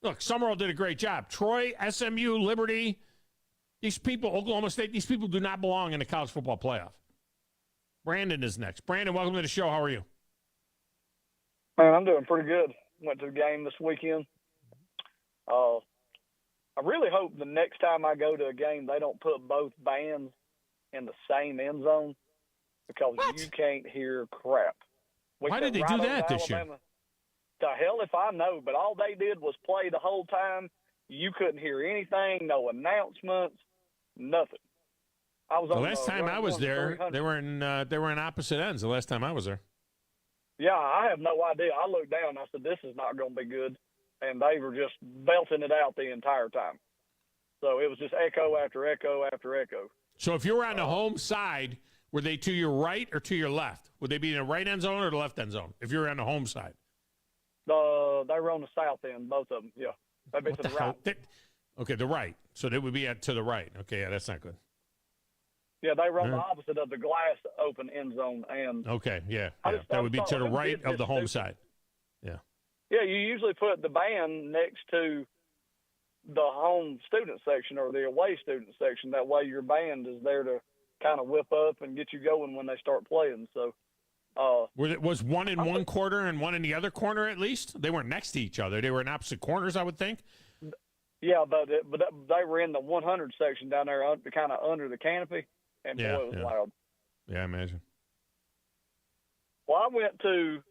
Look, Summerall did a great job. Troy, SMU, Liberty, these people, Oklahoma State, these people do not belong in the college football playoff. Brandon is next. Brandon, welcome to the show. How are you? Man, I'm doing pretty good. Went to the game this weekend. I really hope the next time I go to a game, they don't put both bands in the same end zone because you can't hear crap. Why did they do that this year? The hell if I know, but all they did was play the whole time. You couldn't hear anything, no announcements, nothing. The last time I was there, they were in opposite ends. The last time I was there. Yeah, I have no idea. I looked down and I said, this is not going to be good. And they were just belting it out the entire time. So it was just echo after echo after echo. So if you were on the home side, were they to your right or to your left? Would they be in the right end zone or the left end zone if you were on the home side? They were on the south end, both of them, yeah. They'd be to the right. Okay, the right. So they would be to the right. Okay, yeah, that's not good. Yeah, they were on the opposite of the glass open end zone. And okay, yeah. That would be to the right of the home side. Yeah. Yeah, you usually put the band next to the home student section or the away student section. That way your band is there to kind of whip up and get you going when they start playing. So, was one in one quarter and one in the other corner at least? They weren't next to each other. They were in opposite corners, I would think. Yeah, but they were in the 100 section down there, kind of under the canopy, and boy, it was loud. Yeah, I imagine. Well, I went to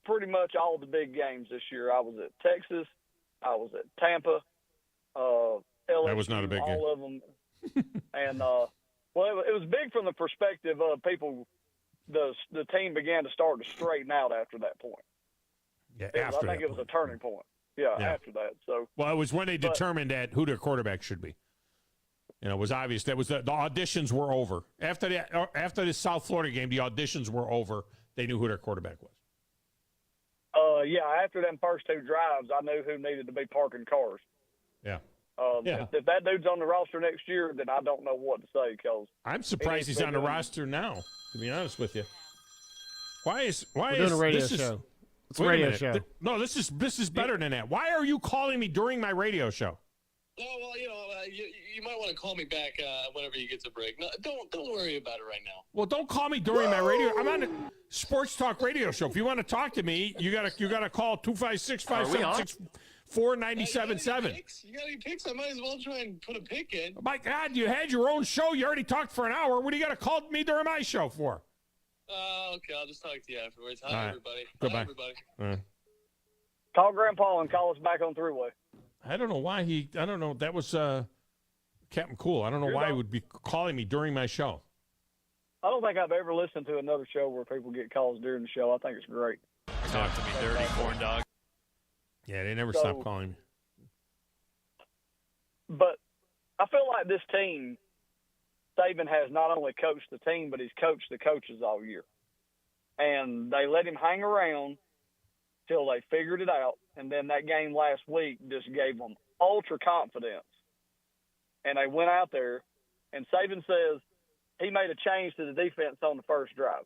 pretty much all the big games this year. I was at Texas. I was at Tampa. LSU, that was not a big game. All of them. And, well, it was big from the perspective of people. The team began to start to straighten out after that point. Yeah, I think it was a turning point. Yeah, after that. So. Well, it was when they determined who their quarterback should be. It was obvious. That was the auditions were over. After the South Florida game, the auditions were over. They knew who their quarterback was. Yeah, after them first 2 drives, I knew who needed to be parking cars. Yeah. If that dude's on the roster next year, then I don't know what to say. Cause I'm surprised he's on the roster now, to be honest with you. We're doing a radio show. It's a radio show. No, this is better than that. Why are you calling me during my radio show? Oh, well, you might want to call me back whenever you get to break. No, don't worry about it right now. Well, don't call me during my radio. I'm on a sports talk radio show. If you want to talk to me, you gotta call 256-576-4977. You got any picks? I might as well try and put a pick in. My God, you had your own show. You already talked for an hour. What do you got to call me during my show for? Okay, I'll just talk to you afterwards. Hi, everybody. Goodbye. Bye, everybody. Call Grandpa and call us back on three-way. I don't know why I don't know. That was Captain Cool. I don't know why he would be calling me during my show. I don't think I've ever listened to another show where people get calls during the show. I think it's great. Talk to me, dirty corn dog. Yeah, they never stop calling me. But I feel like this team, Saban has not only coached the team, but he's coached the coaches all year. And they let him hang around till they figured it out. And then that game last week just gave them ultra confidence. And they went out there, and Saban says he made a change to the defense on the first drive.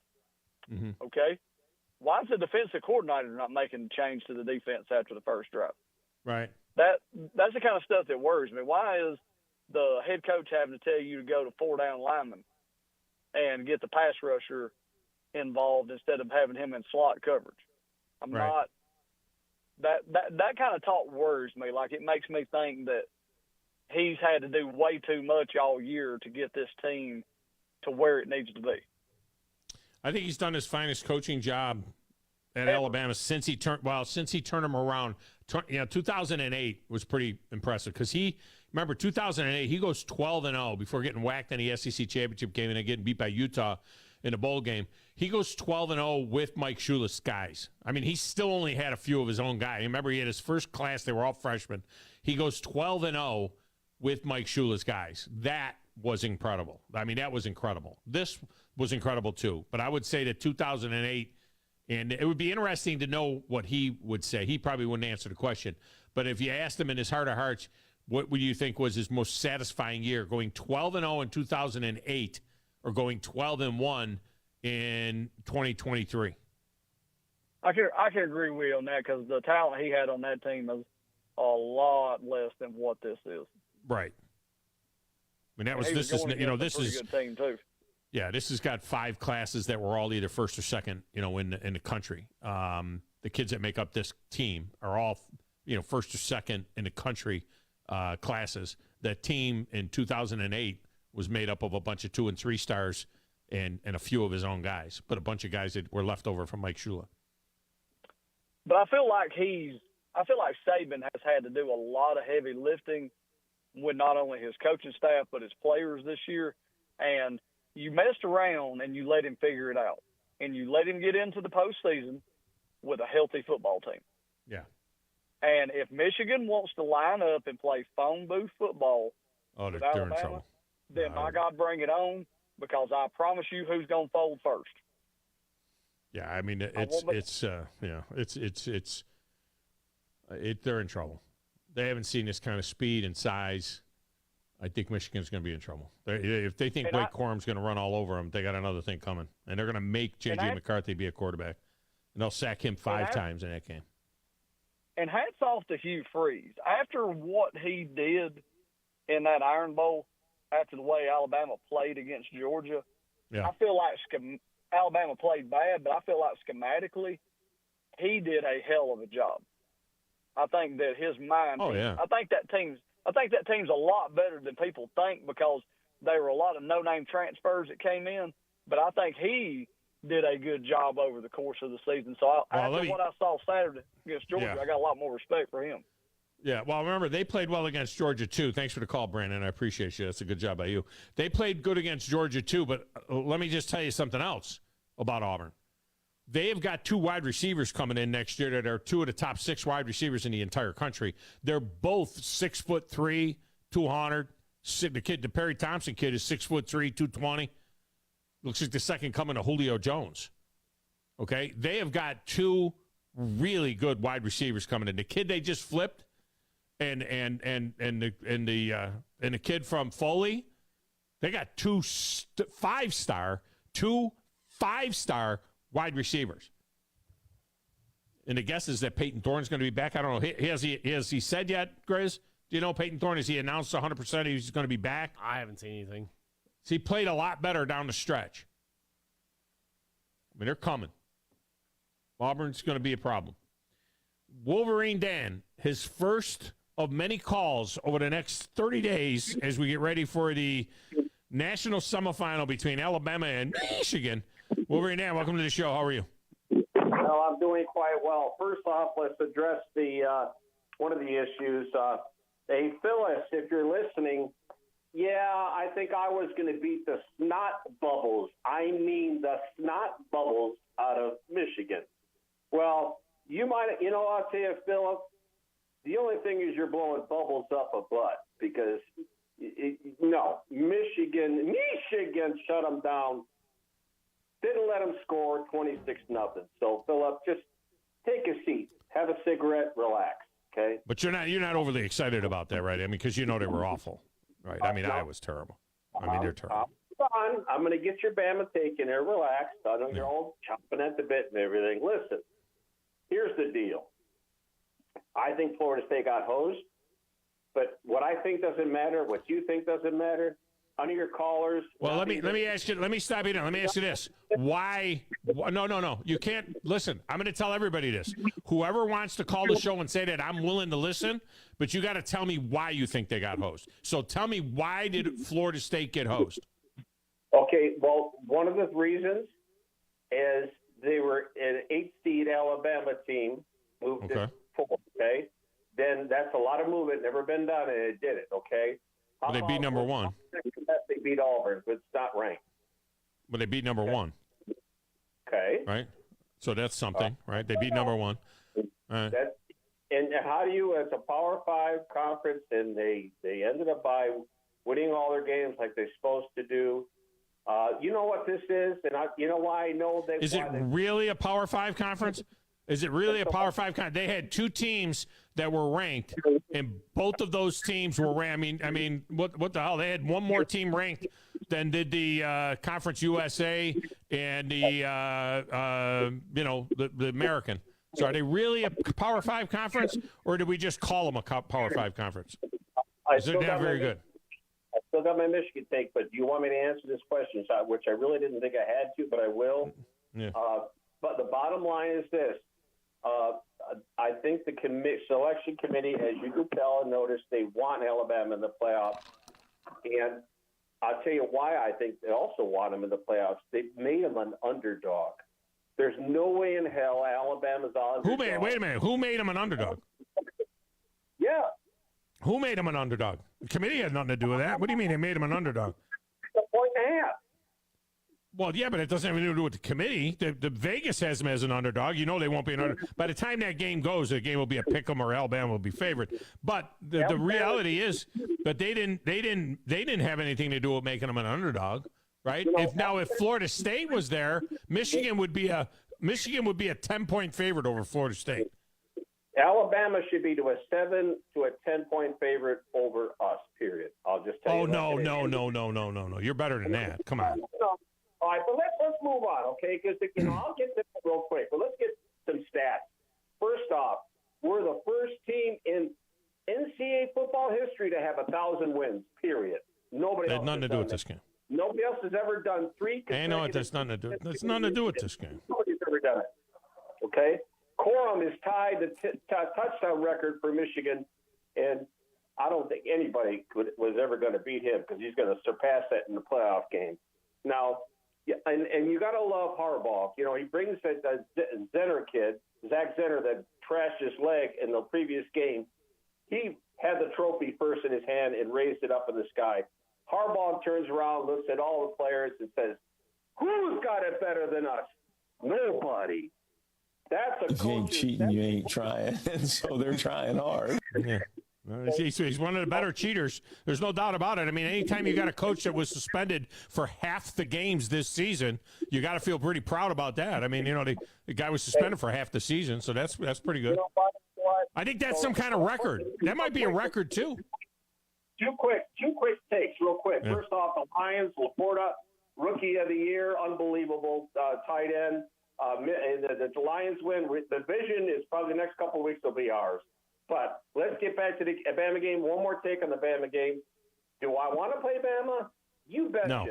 Mm-hmm. Okay? Why is the defensive coordinator not making a change to the defense after the first drive? Right. That's the kind of stuff that worries me. Why is the head coach having to tell you to go to 4-down linemen and get the pass rusher involved instead of having him in slot coverage? I'm not – that kind of talk worries me. Like, it makes me think that he's had to do way too much all year to get this team to where it needs to be. I think he's done his finest coaching job at Alabama since he turned him around. 2008 was pretty impressive because remember 2008, he goes 12-0 before getting whacked in the SEC championship game and then getting beat by Utah in the bowl game. He goes 12-0 with Mike Shula's guys. I mean, he still only had a few of his own guys. Remember, he had his first class; they were all freshmen. He goes 12-0 with Mike Shula's guys. That was incredible. I mean, that was incredible. This was incredible too. But I would say that 2008. And it would be interesting to know what he would say. He probably wouldn't answer the question. But if you asked him in his heart of hearts, what would you think was his most satisfying year? Going 12-0 in 2008 or going 12-1 in 2023? I can agree with you on that because the talent he had on that team is a lot less than what this is. Right. I mean, this is a good team too. Yeah, this has got 5 classes that were all either first or second, in the country. The kids that make up this team are all, first or second in the country classes. That team in 2008 was made up of a bunch of 2 and 3 stars and a few of his own guys, but a bunch of guys that were left over from Mike Shula. But I feel like Saban has had to do a lot of heavy lifting with not only his coaching staff but his players this year, and you messed around and you let him figure it out. And you let him get into the postseason with a healthy football team. Yeah. And if Michigan wants to line up and play phone booth football with Alabama, in trouble. Then my God, bring it on, because I promise you who's going to fold first. Yeah, I mean, they're in trouble. They haven't seen this kind of speed and size. I think Michigan's going to be in trouble. If they think Blake Corum's going to run all over them, they got another thing coming. And they're going to make J.J. McCarthy be a quarterback. And they'll sack him 5 times in that game. And hats off to Hugh Freeze. After what he did in that Iron Bowl, after the way Alabama played against Georgia, I feel like Alabama played bad, but I feel like schematically he did a hell of a job. I think that his mind I think that team's a lot better than people think because there were a lot of no-name transfers that came in. But I think he did a good job over the course of the season. So after what I saw Saturday against Georgia, I got a lot more respect for him. Yeah, well, remember, they played well against Georgia, too. Thanks for the call, Brandon. I appreciate you. That's a good job by you. They played good against Georgia, too, but let me just tell you something else about Auburn. They have got 2 wide receivers coming in next year that are 2 of the top 6 wide receivers in the entire country. They're both 6'3", 200. The Perry Thompson kid is 6'3", 220. Looks like the second coming of Julio Jones. Okay, they have got 2 really good wide receivers coming in. The kid they just flipped, and the kid from Foley, they got 2 5-star wide receivers. And the guess is that Peyton Thorne's going to be back. I don't know. Has he said yet, Grizz? Do you know Peyton Thorne? Has he announced 100% he's going to be back? I haven't seen anything. So he played a lot better down the stretch. I mean, they're coming. Auburn's going to be a problem. Wolverine Dan, his first of many calls over the next 30 days as we get ready for the national semifinal between Alabama and Michigan. Wolverine Dan, welcome to the show. How are you? Well, I'm doing quite well. First off, let's address one of the issues. Hey, Phyllis, if you're listening, Yeah, I think I was going to beat the snot bubbles. I mean the snot bubbles out of Michigan. Well, I'll tell you, Philip, the only thing is you're blowing bubbles up a butt because, Michigan shut them down. Didn't let them score 26-0. So, Philip, just take a seat, have a cigarette, relax, okay? But you're not overly excited about that, right? I mean, because they were awful, right? I mean, I was terrible. I mean, they're terrible. I'm going to get your Bama take in there. Relax. I know you're all chomping at the bit and everything. Listen, here's the deal. I think Florida State got hosed, but what I think doesn't matter, what you think doesn't matter. Under your callers. Well, let me ask you. Let me stop you now. Let me ask you this: why? No. You can't listen. I'm going to tell everybody this. Whoever wants to call the show and say that, I'm willing to listen, but you got to tell me why you think they got hosed. So tell me, why did Florida State get hosed? Okay. Well, one of the reasons is they were an 8-seed Alabama team moved to 4. Okay. Then that's a lot of movement, never been done, and it did it. Okay. Well, they beat number 1. They beat Auburn, but it's not ranked. But they beat number 1. Okay. Right? So that's something, right? They beat number 1. And how do you, as a Power 5 conference, and they ended up by winning all their games like they're supposed to do. You know what this is? And you know why I know that. Is it really a Power 5 conference? Is it really a Power 5 conference? They had 2 teams that were ranked, and both of those teams were ranked. I mean, what the hell? They had one more team ranked than did the Conference USA and the American. So are they really a Power 5 conference, or did we just call them a Power 5 conference? They're not very good. I still got my Michigan take, but do you want me to answer this question, which I really didn't think I had to, but I will? Yeah. But the bottom line is this. I think the selection committee, as you can tell and notice, they want Alabama in the playoffs. And I'll tell you why I think they also want them in the playoffs. They made them an underdog. There's no way in hell Alabama's an underdog. Wait a minute. Who made them an underdog? Yeah. Who made them an underdog? The committee had nothing to do with that. What do you mean they made them an underdog? A point and a half. Well, yeah, but it doesn't have anything to do with the committee. The Vegas has them as an underdog. You know they won't be an underdog. By the time that game goes, the game will be a pick'em or Alabama will be favored. But the reality is that they didn't have anything to do with making them an underdog, right? If Florida State was there, Michigan would be a 10-point favorite over Florida State. Alabama should be to a 7 to a 10-point favorite over us. Period. I'll just tell you. Oh no! You're better than that. Come on. All right, but let's move on, okay? Because I'll get this real quick, but let's get some stats. First off, we're the first team in NCAA football history to have 1,000 wins. Period. Nobody else. That had nothing to do with this game. Nobody else has ever done 3 consecutive. I know it. That's nothing to do. That's nothing to do with this game. Nobody's ever done it. Okay. Corum is tied the touchdown record for Michigan, and I don't think anybody was ever going to beat him because he's going to surpass that in the playoff game. Now. Yeah, and you got to love Harbaugh. You know, he brings that Zenner kid, Zach Zenner, that trashed his leg in the previous game. He had the trophy first in his hand and raised it up in the sky. Harbaugh turns around, looks at all the players, and says, "Who's got it better than us? Nobody." That's a if you ain't cheating, you ain't trying. So they're trying hard. Yeah. He's one of the better cheaters. There's no doubt about it. I mean, anytime you got a coach that was suspended for half the games this season, you got to feel pretty proud about that. I mean, the guy was suspended for half the season, so that's pretty good. I think that's some kind of record. That might be a record too. Two quick takes, real quick. Yeah. First off, the Lions, Laporta, Rookie of the Year, unbelievable tight end. And the Lions win. The division is probably the next couple of weeks will be ours. But let's get back to the Bama game. One more take on the Bama game. Do I want to play Bama? You betcha. No.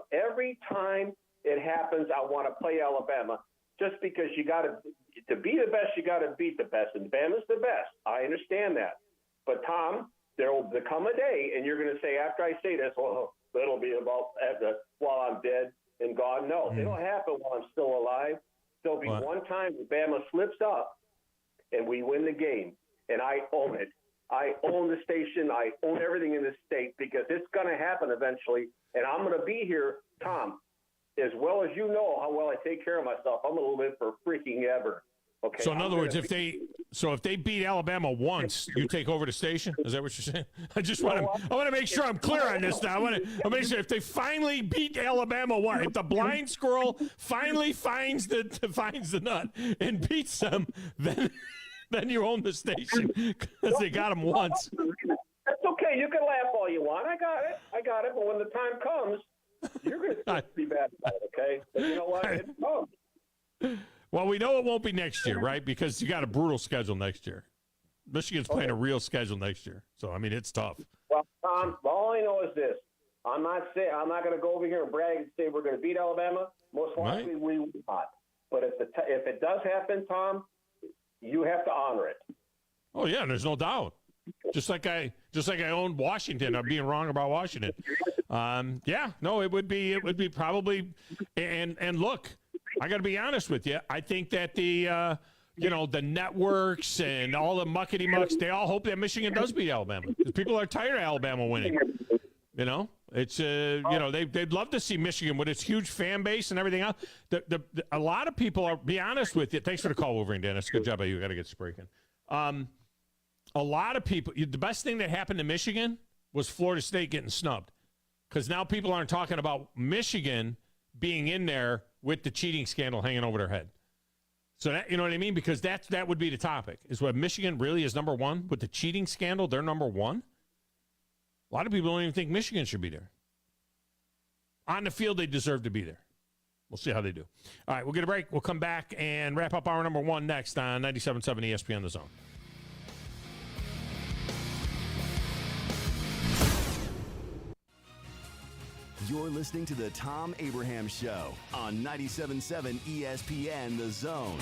Every time it happens, I want to play Alabama. Just because you got to be the best, you got to beat the best, and Bama's the best. I understand that. But Tom, there will become a day, and you're going to say after I say this, well, it'll be about while I'm dead and gone. No, it'll happen while I'm still alive. There'll be one time when Bama slips up. And we win the game, and I own it. I own the station. I own everything in this state because it's going to happen eventually. And I'm going to be here, Tom, as well as you know how well I take care of myself. I'm going to live for freaking ever. Okay. So in other words, if they beat Alabama once, you take over the station. Is that what you're saying? I want to make sure I'm clear on this now. I want to make sure if they finally beat Alabama once, if the blind squirrel finally finds the nut and beats them, then you own the station because they got them once. That's okay. You can laugh all you want. I got it. But when the time comes, you're going to be bad about it, okay? But you know what? It comes. Well, we know it won't be next year, right? Because you got a brutal schedule next year. Michigan's playing a real schedule next year. So, I mean, it's tough. Well, Tom, all I know is this. I'm not going to go over here and brag and say we're going to beat Alabama. Most likely we will not. But if it does happen, Tom, you have to honor it. Oh, yeah, there's no doubt. Just like I own Washington. I'm being wrong about Washington. It would be probably and look, I got to be honest with you. I think that the networks and all the muckety mucks, they all hope that Michigan does beat Alabama. People are tired of Alabama winning. You know, it's they'd love to see Michigan with its huge fan base and everything else. A lot of people are. Be honest with you. Thanks for the call, Wolverine Dennis. Good job by you. Got to get Spraken. A lot of people. The best thing that happened to Michigan was Florida State getting snubbed, because now people aren't talking about Michigan being in there with the cheating scandal hanging over their head. So that, you know what I mean? Because that would be the topic, is what Michigan really is number one with the cheating scandal. They're number one. A lot of people don't even think Michigan should be there. On the field, they deserve to be there. We'll see how they do. All right, we'll get a break. We'll come back and wrap up hour number one next on 97.7 ESPN The Zone. You're listening to the Thom Abraham Show on 97.7 ESPN The Zone.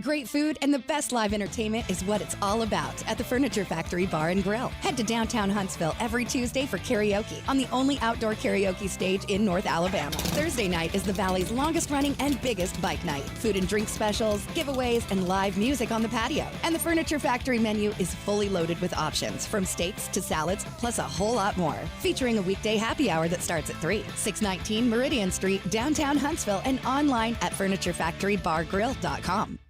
Great food and the best live entertainment is what it's all about at the Furniture Factory Bar and Grill. Head to downtown Huntsville every Tuesday for karaoke on the only outdoor karaoke stage in North Alabama. Thursday night is the Valley's longest running and biggest bike night. Food and drink specials, giveaways, and live music on the patio. And the Furniture Factory menu is fully loaded with options, from steaks to salads, plus a whole lot more. Featuring a weekday happy hour that starts at 3. 619 Meridian Street, downtown Huntsville, and online at FurnitureFactoryBarGrill.com.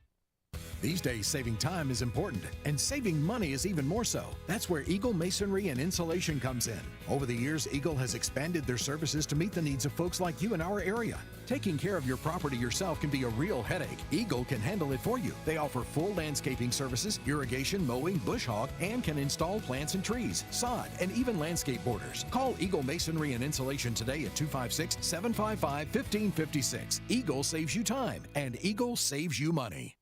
These days, saving time is important, and saving money is even more so. That's where Eagle Masonry and Insulation comes in. Over the years, Eagle has expanded their services to meet the needs of folks like you in our area. Taking care of your property yourself can be a real headache. Eagle can handle it for you. They offer full landscaping services, irrigation, mowing, bush hog, and can install plants and trees, sod, and even landscape borders. Call Eagle Masonry and Insulation today at 256-755-1556. Eagle saves you time, and Eagle saves you money.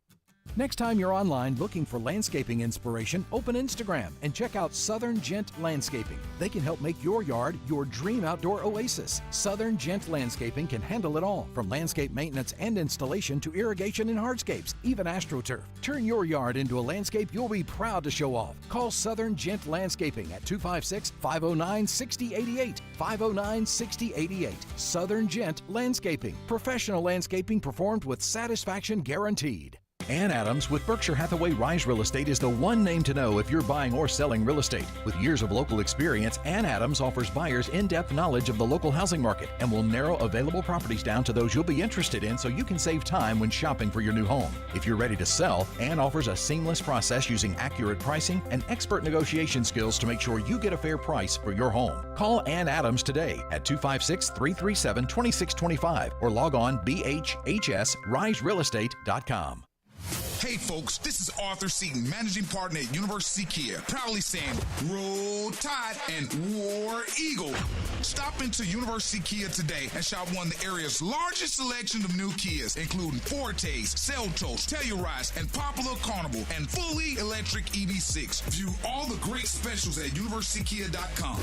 Next time you're online looking for landscaping inspiration, open Instagram and check out Southern Gent Landscaping. They can help make your yard your dream outdoor oasis. Southern Gent Landscaping can handle it all, from landscape maintenance and installation to irrigation and hardscapes, even AstroTurf. Turn your yard into a landscape you'll be proud to show off. Call Southern Gent Landscaping at 256-509-6088. 509-6088. Southern Gent Landscaping. Professional landscaping performed with satisfaction guaranteed. Ann Adams with Berkshire Hathaway Rise Real Estate is the one name to know if you're buying or selling real estate. With years of local experience, Ann Adams offers buyers in-depth knowledge of the local housing market and will narrow available properties down to those you'll be interested in so you can save time when shopping for your new home. If you're ready to sell, Ann offers a seamless process using accurate pricing and expert negotiation skills to make sure you get a fair price for your home. Call Ann Adams today at 256-337-2625 or log on bhhsriserealestate.com. Hey folks, this is Arthur Seaton, managing partner at University Kia, proudly saying Roll Tide and War Eagle. Stop into University Kia today and shop one of the area's largest selection of new Kias, including Fortes, Seltos, Telluride, and Popular Carnival, and fully electric EV6. View all the great specials at universitykia.com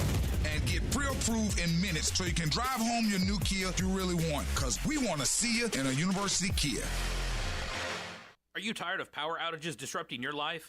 and get pre-approved in minutes so you can drive home your new Kia you really want, because we want to see you in a University Kia. Are you tired of power outages disrupting your life?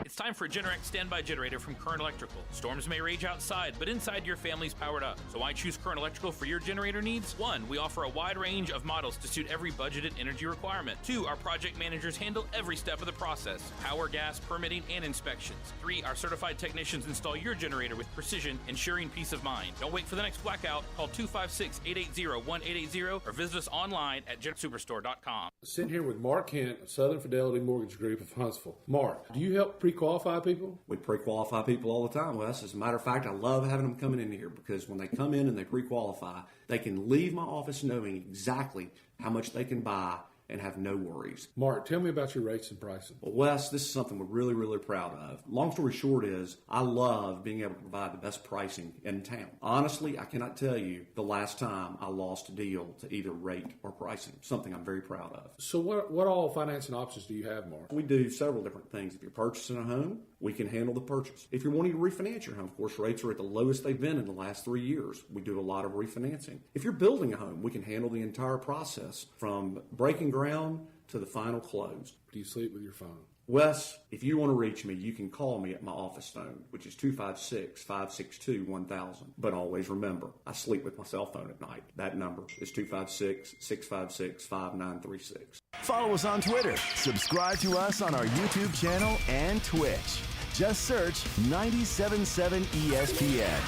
It's It's time for a Generac standby generator from Current Electrical. Storms may rage outside, but inside your family's powered up. So why choose Current Electrical for your generator needs? 1, we offer a wide range of models to suit every budgeted energy requirement. 2, our project managers handle every step of the process: power, gas, permitting, and inspections. 3, our certified technicians install your generator with precision, ensuring peace of mind. Don't wait for the next blackout. Call 256-880-1880 or visit us online at GenSuperstore.com. Sitting here with Mark Kent of Southern Fidelity Mortgage Group of Huntsville. Mark, do you help pre-qualify people? We pre-qualify people all the time, Wes. As a matter of fact, I love having them coming in here because when they come in and they pre-qualify, they can leave my office knowing exactly how much they can buy and have no worries. Mark, tell me about your rates and pricing. Well, Wes, this is something we're really, really proud of. Long story short is, I love being able to provide the best pricing in town. Honestly, I cannot tell you the last time I lost a deal to either rate or pricing, something I'm very proud of. So what all financing options do you have, Mark? We do several different things. If you're purchasing a home, we can handle the purchase. If you're wanting to refinance your home, of course, rates are at the lowest they've been in the last 3 years. We do a lot of refinancing. If you're building a home, we can handle the entire process from breaking ground to the final close. Do you sleep with your phone? Wes, if you want to reach me, you can call me at my office phone, which is 256-562-1000. But always remember, I sleep with my cell phone at night. That number is 256-656-5936. Follow us on Twitter. Subscribe to us on our YouTube channel and Twitch. Just search 97.7 ESPN.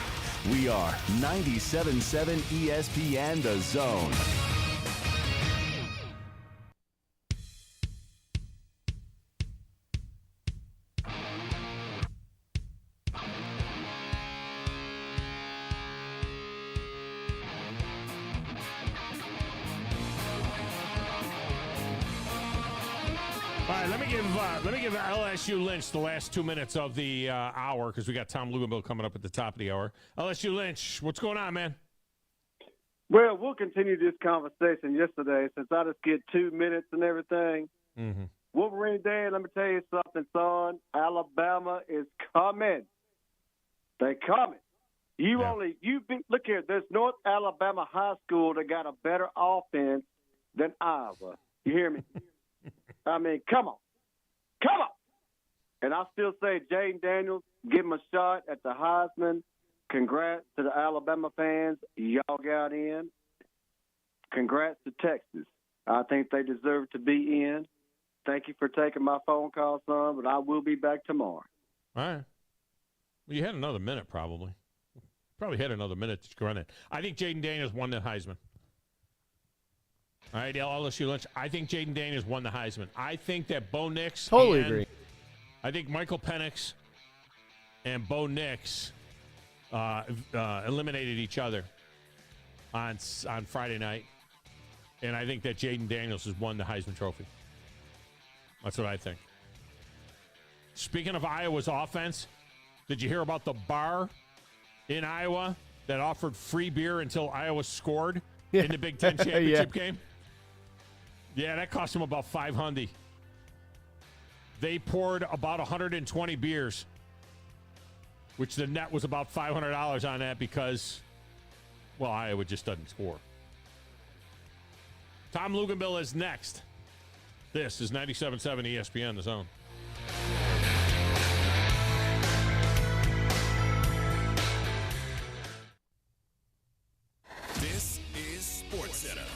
We are 97.7 ESPN The Zone. Let me give LSU Lynch the last 2 minutes of the hour because we got Thom Luginbill coming up at the top of the hour. LSU Lynch, what's going on, man? Well, we'll continue this conversation yesterday since I just get 2 minutes and everything. Mm-hmm. Wolverine Day, let me tell you something, son. Alabama is coming. They coming. Look here, there's North Alabama High School that got a better offense than Iowa. You hear me? I mean, come on. Come on. And I still say Jaden Daniels, give him a shot at the Heisman. Congrats to the Alabama fans. Y'all got in. Congrats to Texas. I think they deserve to be in. Thank you for taking my phone call, son, but I will be back tomorrow. All right. Well, you had another minute probably. Probably had another minute to run it. I think Jaden Daniels won the Heisman. All right, LSU Lynch. I think Jaden Daniels won the Heisman. I think that Bo Nix. Totally agree. I think Michael Penix and Bo Nix eliminated each other on Friday night. And I think that Jaden Daniels has won the Heisman Trophy. That's what I think. Speaking of Iowa's offense, did you hear about the bar in Iowa that offered free beer until Iowa scored in the Big Ten championship game? Yeah, that cost them about $500. They poured about 120 beers, which the net was about $500 on that because, well, Iowa just doesn't score. Thom Luginbill is next. This is 97.7 ESPN, The Zone. This is SportsCenter.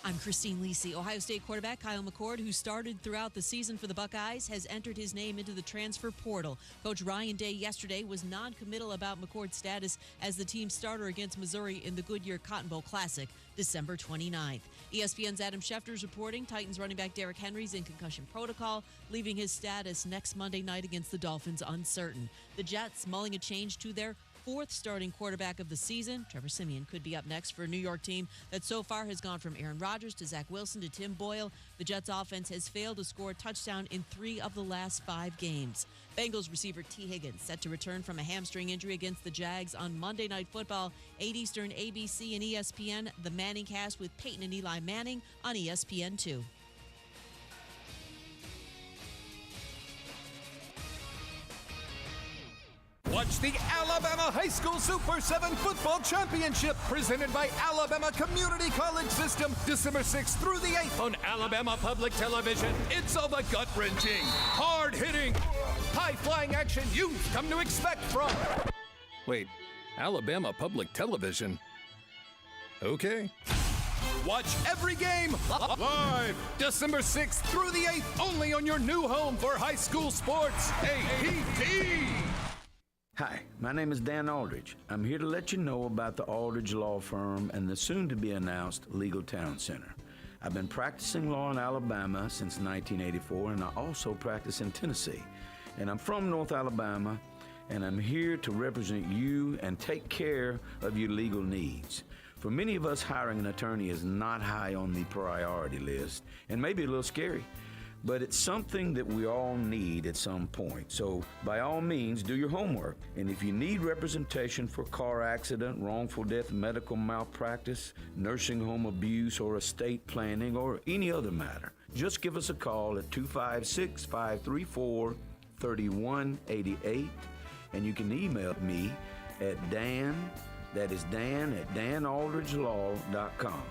I'm Christine Lisi. Ohio State quarterback Kyle McCord, who started throughout the season for the Buckeyes, has entered his name into the transfer portal. Coach Ryan Day yesterday was non-committal about McCord's status as the team starter against Missouri in the Goodyear Cotton Bowl Classic, December 29th. ESPN's Adam Schefter's reporting Titans running back Derrick Henry's in concussion protocol, leaving his status next Monday night against the Dolphins uncertain. The Jets mulling a change to their fourth starting quarterback of the season. Trevor Siemian could be up next for a New York team that so far has gone from Aaron Rodgers to Zach Wilson to Tim Boyle. The Jets offense has failed to score a touchdown in 3 of the last 5 games. Bengals receiver T. Higgins set to return from a hamstring injury against the Jags on Monday Night Football, 8 Eastern, ABC and ESPN. The Manning Cast with Peyton and Eli Manning on ESPN2. What Watch the Alabama High School Super 7 Football Championship presented by Alabama Community College System December 6th through the 8th on Alabama Public Television. It's all the gut-wrenching, hard-hitting, high-flying action you've come to expect from... Wait, Alabama Public Television? Okay. Watch every game live December 6th through the 8th only on your new home for high school sports, APT. Hi, my name is Dan Aldridge. I'm here to let you know about the Aldridge Law Firm and the soon-to-be-announced Legal Town Center. I've been practicing law in Alabama since 1984, and I also practice in Tennessee. And I'm from North Alabama, and I'm here to represent you and take care of your legal needs. For many of us, hiring an attorney is not high on the priority list and maybe a little scary, but it's something that we all need at some point. So by all means, do your homework. And if you need representation for car accident, wrongful death, medical malpractice, nursing home abuse, or estate planning, or any other matter, just give us a call at 256-534-3188, and you can email me at that is Dan at danaldridgelaw.com.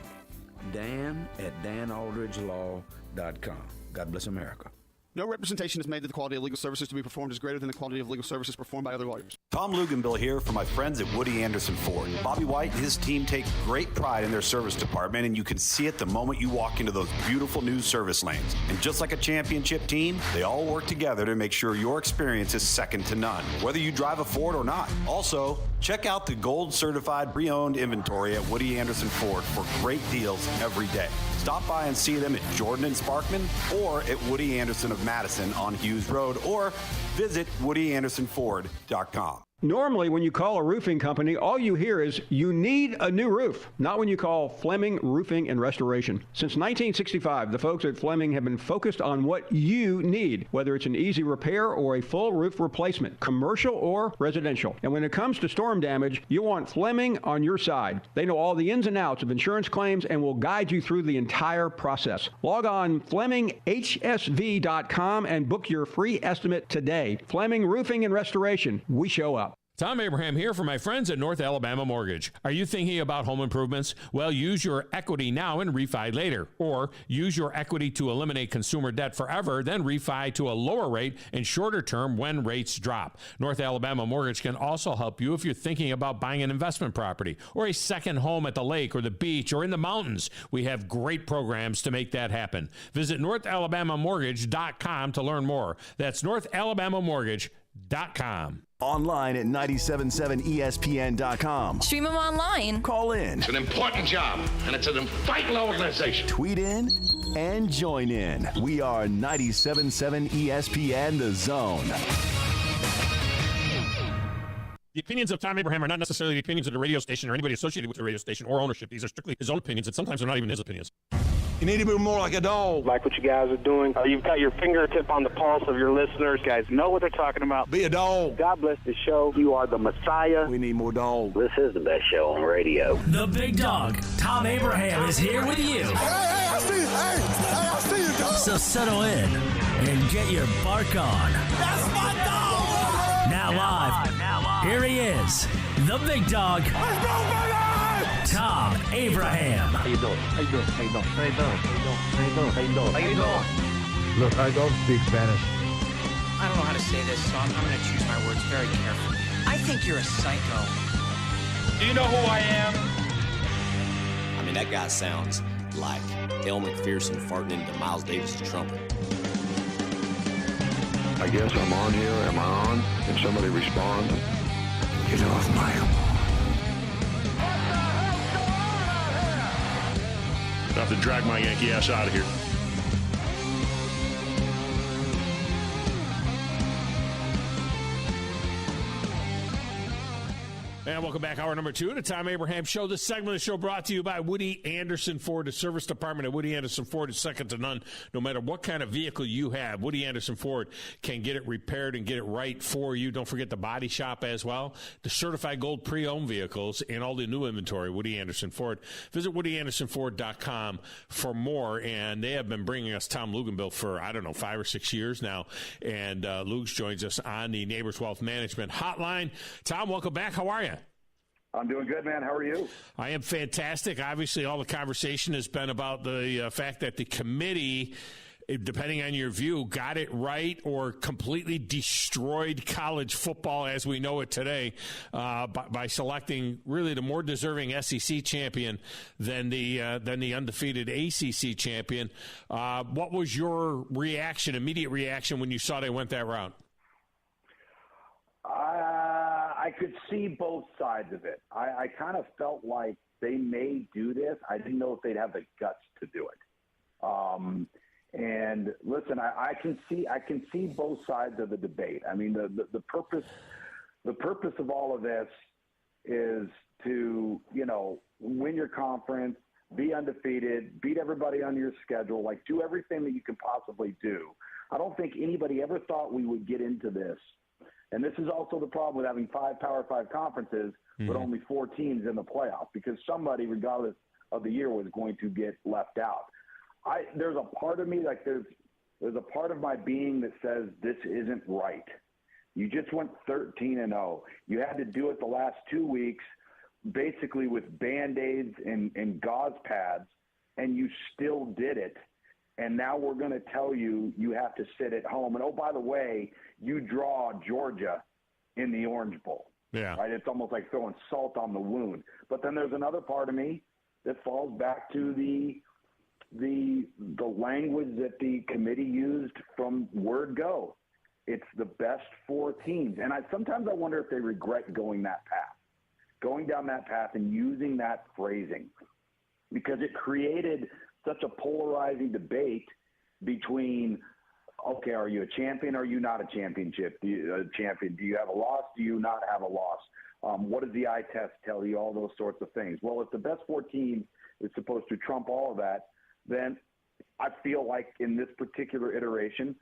Dan at danaldridgelaw.com. God bless America. No representation is made that the quality of legal services to be performed is greater than the quality of legal services performed by other lawyers. Thom Luginbill here for my friends at Woody Anderson Ford. Bobby White and his team take great pride in their service department, and you can see it the moment you walk into those beautiful new service lanes. And just like a championship team, they all work together to make sure your experience is second to none, whether you drive a Ford or not. Also, check out the gold certified pre-owned inventory at Woody Anderson Ford for great deals every day. Stop by and see them at Jordan and Sparkman or at Woody Anderson of Madison on Hughes Road, or visit WoodyAndersonFord.com. Normally, when you call a roofing company, all you hear is, you need a new roof. Not when you call Fleming Roofing and Restoration. Since 1965, the folks at Fleming have been focused on what you need, whether it's an easy repair or a full roof replacement, commercial or residential. And when it comes to storm damage, you want Fleming on your side. They know all the ins and outs of insurance claims and will guide you through the entire process. Log on FlemingHSV.com and book your free estimate today. Fleming Roofing and Restoration. We show up. Thom Abraham here for my friends at North Alabama Mortgage. Are you thinking about home improvements? Well, use your equity now and refi later. Or use your equity to eliminate consumer debt forever, then refi to a lower rate and shorter term when rates drop. North Alabama Mortgage can also help you if you're thinking about buying an investment property or a second home at the lake or the beach or in the mountains. We have great programs to make that happen. Visit NorthAlabamaMortgage.com to learn more. That's NorthAlabamaMortgage.com. Online at 977ESPN.com. Stream them online. Call in. It's an important job, and it's an vital organization. Tweet in and join in. We are 977 ESPN The Zone. The opinions of Thom Abraham are not necessarily the opinions of the radio station or anybody associated with the radio station or ownership. These are strictly his own opinions, and sometimes they're not even his opinions. You need to be more like a dog. Like what you guys are doing. You've got your fingertip on the pulse of your listeners. You guys know what they're talking about. Be a dog. God bless the show. You are the Messiah. We need more dogs. This is the best show on radio. The Big Dog, Thom Abraham, is here with you. Hey, I see you, dog. So settle in and get your bark on. That's my dog. Now live, here he is, the Big Dog. Let's go, baby! Thom Abraham. How you doing? How you doing? How you doing? How you doing? How you doing? How you doing? How you doing? Look, I don't speak Spanish. I don't know how to say this, so I'm going to choose my words very carefully. I think you're a psycho. Do you know who I am? I mean, that guy sounds like Elle McPherson farting into Miles Davis' trumpet. I guess I'm on here. Am I on? If somebody responds, get off my lawn. I have to drag my Yankee ass out of here. And welcome back. Hour number 2 of the Tom Abraham Show. This segment of the show brought to you by Woody Anderson Ford. The service department at Woody Anderson Ford is second to none. No matter what kind of vehicle you have, Woody Anderson Ford can get it repaired and get it right for you. Don't forget the body shop as well. The certified gold pre-owned vehicles and all the new inventory, Woody Anderson Ford. Visit WoodyAndersonFord.com for more. And they have been bringing us Tom Luginbill for, 5 or 6 years now. And Lugs joins us on the Neighbors Wealth Management Hotline. Tom, welcome back. How are you? I'm doing good, man. How are you? I am fantastic. Obviously, all the conversation has been about the fact that the committee, depending on your view, got it right or completely destroyed college football as we know it today by selecting really the more deserving SEC champion than the undefeated ACC champion. What was your immediate reaction, when you saw they went that route? I could see both sides of it. I kind of felt like they may do this. I didn't know if they'd have the guts to do it. And listen, I can see both sides of the debate. I mean, the purpose of all of this is to, win your conference, be undefeated, beat everybody on your schedule, like do everything that you can possibly do. I don't think anybody ever thought we would get into this. And this is also the problem with having 5 Power 5 conferences with only 4 teams in the playoff, because somebody, regardless of the year, was going to get left out. There's a part of me, like there's a part of my being that says this isn't right. You just went 13-0. You had to do it the last 2 weeks, basically with Band-Aids and gauze pads, and you still did it. And now we're going to tell you have to sit at home. And, oh, by the way, you draw Georgia in the Orange Bowl. Yeah. Right? It's almost like throwing salt on the wound. But then there's another part of me that falls back to the language that the committee used from word go. It's the best 4 teams. And sometimes I wonder if they regret going down that path and using that phrasing, because it created such a polarizing debate between, okay, are you a champion or are you not a champion? Do you have a loss? Do you not have a loss? What does the eye test tell you? All those sorts of things. Well, if the best 4 teams is supposed to trump all of that, then I feel like in this particular iteration,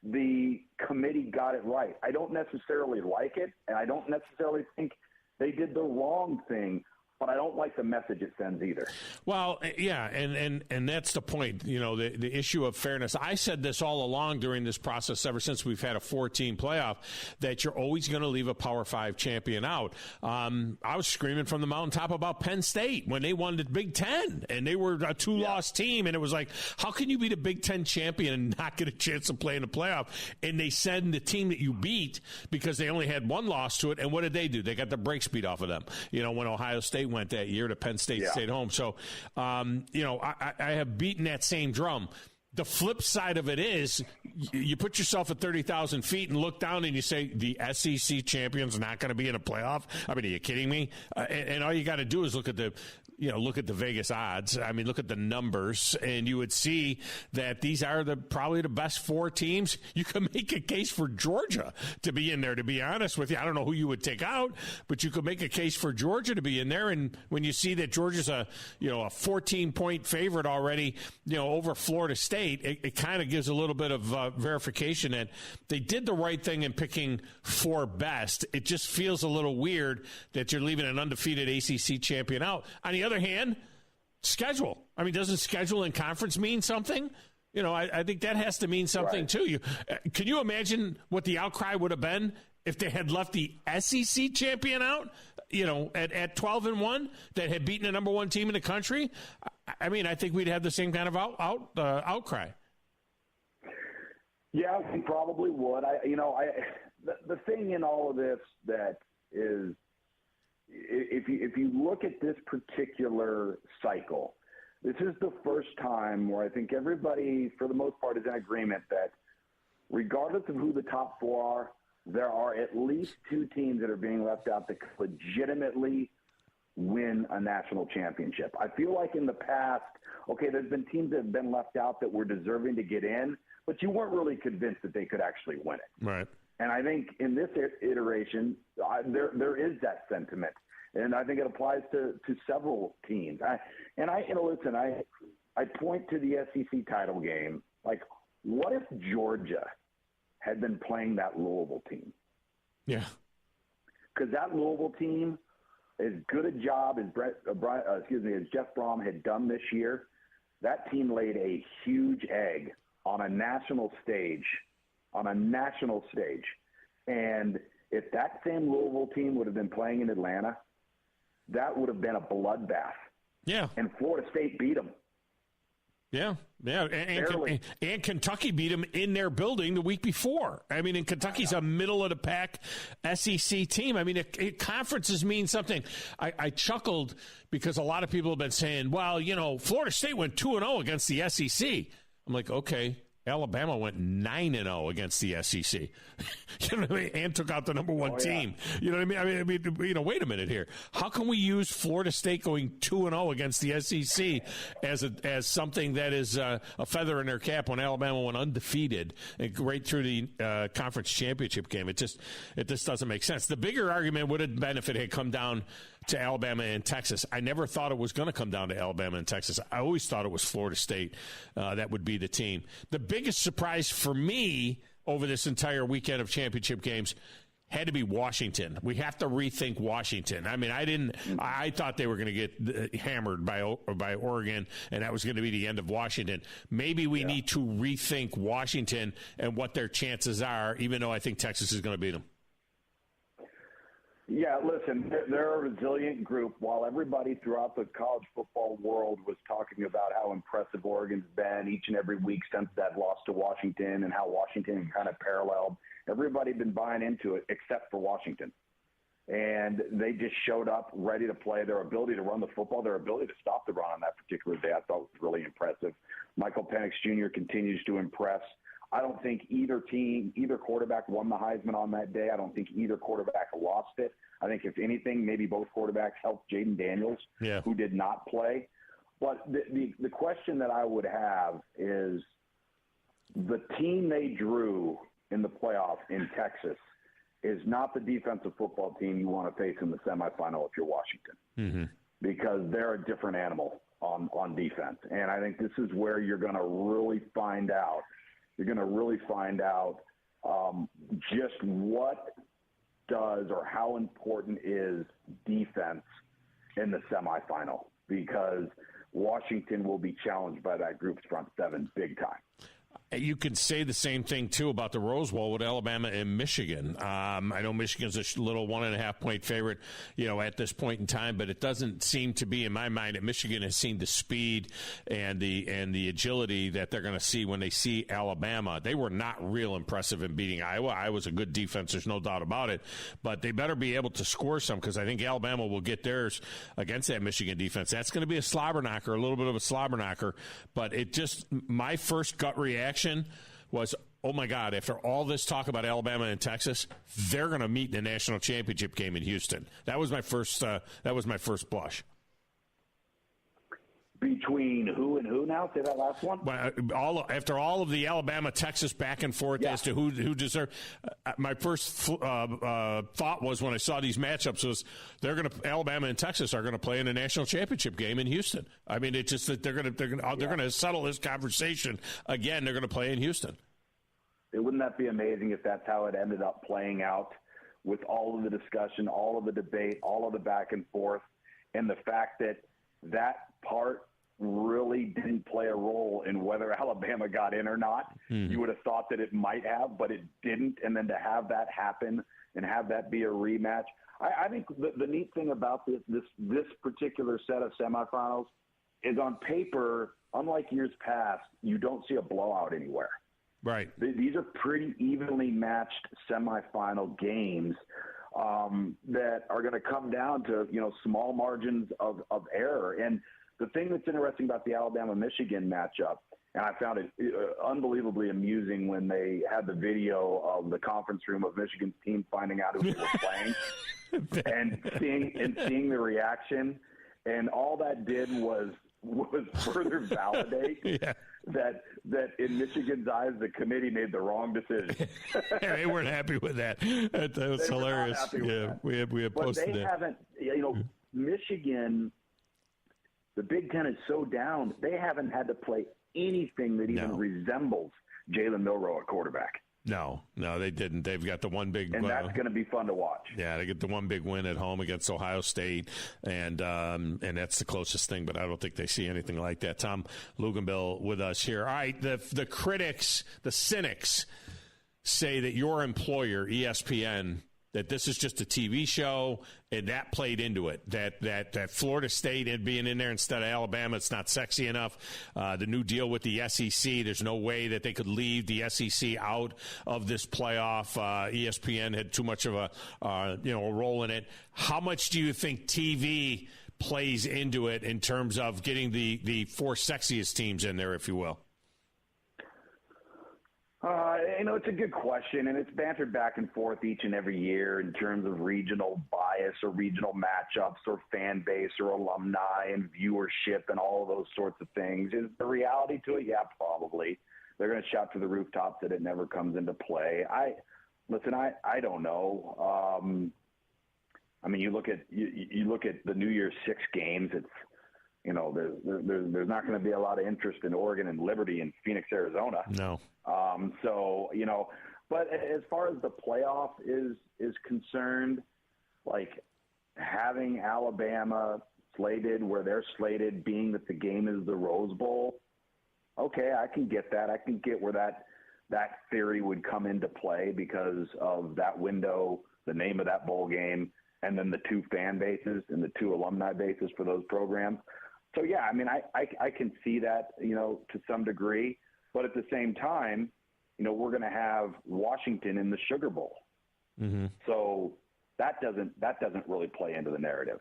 the committee got it right. I don't necessarily like it, and I don't necessarily think they did the wrong thing, but I don't like the message it sends either. Well, yeah, and that's the point, the issue of fairness. I said this all along during this process, ever since we've had a 4-team playoff, that you're always going to leave a Power 5 champion out. I was screaming from the mountaintop about Penn State when they won the Big Ten, and they were a 2-loss team, and it was like, how can you be the Big Ten champion and not get a chance to play in the playoff? And they said the team that you beat, because they only had 1 loss to it, and what did they do? They got the brakes beat off of them, when Ohio State went that year to Penn State, stayed home. So, I have beaten that same drum. The flip side of it is you put yourself at 30,000 feet and look down and you say, the SEC champion's not going to be in a playoff? I mean, are you kidding me? And all you got to do is look at the Vegas odds. I mean, look at the numbers, and you would see that these are probably the best 4 teams. You can make a case for Georgia to be in there, to be honest with you. I don't know who you would take out, but you could make a case for Georgia to be in there. And when you see that Georgia's a 14-point favorite already, over Florida State, it kind of gives a little bit of verification that they did the right thing in picking 4 best. It just feels a little weird that you're leaving an undefeated ACC champion out. On the other hand, schedule. I mean, doesn't schedule and conference mean something? I think that has to mean something too. Can you imagine what the outcry would have been if they had left the SEC champion out, at 12-1, that had beaten the number 1 team in the country? I mean, I think we'd have the same kind of outcry. Yeah, we probably would. The thing in all of this that is, if you look at this particular cycle, this is the first time where I think everybody, for the most part, is in agreement that regardless of who the top 4 are, there are at least 2 teams that are being left out that could legitimately win a national championship. I feel like in the past, okay, there's been teams that have been left out that were deserving to get in, but you weren't really convinced that they could actually win it. Right. And I think in this iteration, there is that sentiment. And I think it applies to several teams. I point to the SEC title game. Like, what if Georgia had been playing that Louisville team? Yeah. Because that Louisville team, as good a job as Jeff Brom had done this year, that team laid a huge egg on a national stage. And if that same Louisville team would have been playing in Atlanta, that would have been a bloodbath. Yeah. And Florida State beat them. Yeah. And Kentucky beat them in their building the week before. I mean, and Kentucky's a middle-of-the-pack SEC team. I mean, conferences mean something. I chuckled because a lot of people have been saying, well, Florida State went 2-0 against the SEC. I'm like, okay. Alabama went 9-0 against the SEC. You know what I mean? And took out the number one team. You know what I mean? Wait a minute here. How can we use Florida State going 2-0 against the SEC as something that is a feather in their cap when Alabama went undefeated and right through the conference championship game? It just doesn't make sense. The bigger argument would have been if it had come down to Alabama and Texas. I never thought it was going to come down to Alabama and Texas. I always thought it was Florida State that would be the team. The biggest surprise for me over this entire weekend of championship games had to be Washington. We have to rethink Washington. I mean, I thought they were going to get hammered by Oregon, and that was going to be the end of Washington. Maybe we need to rethink Washington and what their chances are, even though I think Texas is going to beat them. Yeah, listen, they're a resilient group. While everybody throughout the college football world was talking about how impressive Oregon's been each and every week since that loss to Washington and how Washington kind of paralleled, everybody's been buying into it except for Washington. And they just showed up ready to play. Their ability to run the football, their ability to stop the run on that particular day, I thought was really impressive. Michael Penix Jr. continues to impress. I don't think either quarterback won the Heisman on that day. I don't think either quarterback lost it. I think, if anything, maybe both quarterbacks helped Jaden Daniels, who did not play. But the question that I would have is the team they drew in the playoff in Texas is not the defensive football team you want to face in the semifinal if you're Washington, because they're a different animal on defense. And I think this is where you're going to really find out. You're going to really find out just what does or how important is defense in the semifinal, because Washington will be challenged by that group's front seven big time. You could say the same thing, too, about the Rose Bowl with Alabama and Michigan. I know Michigan's a little 1.5-point favorite, at this point in time, but it doesn't seem to be, in my mind, that Michigan has seen the speed and the agility that they're going to see when they see Alabama. They were not real impressive in beating Iowa. Iowa's a good defense, there's no doubt about it, but they better be able to score some, because I think Alabama will get theirs against that Michigan defense. That's going to be a slobber knocker, a little bit of a slobber knocker, but my first gut reaction was, oh my God, after all this talk about Alabama and Texas, they're going to meet in the national championship game in Houston. That was my first blush. Between who and who now? Say that last one. After all of the Alabama-Texas back and forth as to who deserved, my first thought was when I saw these matchups was Alabama and Texas are going to play in a national championship game in Houston. I mean, it's just that they're going to settle this conversation again. They're going to play in Houston. Wouldn't that be amazing if that's how it ended up playing out, with all of the discussion, all of the debate, all of the back and forth, and the fact that part really didn't play a role in whether Alabama got in or not. You would have thought that it might have, but it didn't. And then to have that happen and have that be a rematch, I think the neat thing about this particular set of semifinals is, on paper, unlike years past, you don't see a blowout anywhere. Right. These are pretty evenly matched semifinal games that are going to come down to small margins of error. And the thing that's interesting about the Alabama-Michigan matchup, and I found it unbelievably amusing when they had the video of the conference room of Michigan's team finding out who they were playing and seeing the reaction, and all that did was further validate that in Michigan's eyes, the committee made the wrong decision. They weren't happy with that. That was hilarious. We had posted that. Michigan, the Big Ten is so down, they haven't had to play anything that even resembles Jalen Milroe at quarterback. No, they didn't. They've got the one big, and that's going to be fun to watch. Yeah, they get the one big win at home against Ohio State, and that's the closest thing. But I don't think they see anything like that. Thom Luginbill with us here. All right, the critics, the cynics, say that your employer, ESPN, that this is just a TV show, and that played into it. That Florida State and being in there instead of Alabama, it's not sexy enough. The new deal with the SEC, there's no way that they could leave the SEC out of this playoff. ESPN had too much of a role in it. How much do you think TV plays into it in terms of getting the four sexiest teams in there, if you will? It's a good question, and it's bantered back and forth each and every year in terms of regional bias or regional matchups or fan base or alumni and viewership and all of those sorts of things. Is the reality to it? Yeah, probably. They're going to shout to the rooftops that it never comes into play. I don't know. You look at the New Year's 6 games. It's there's not going to be a lot of interest in Oregon and Liberty and Phoenix, Arizona. No. But as far as the playoff is concerned, like having Alabama slated where they're slated, being that the game is the Rose Bowl, okay, I can get that. I can get where that theory would come into play because of that window, the name of that bowl game, and then the 2 fan bases and the 2 alumni bases for those programs. So, yeah, I can see that, to some degree. But at the same time, we're going to have Washington in the Sugar Bowl. Mm-hmm. So that doesn't really play into the narrative.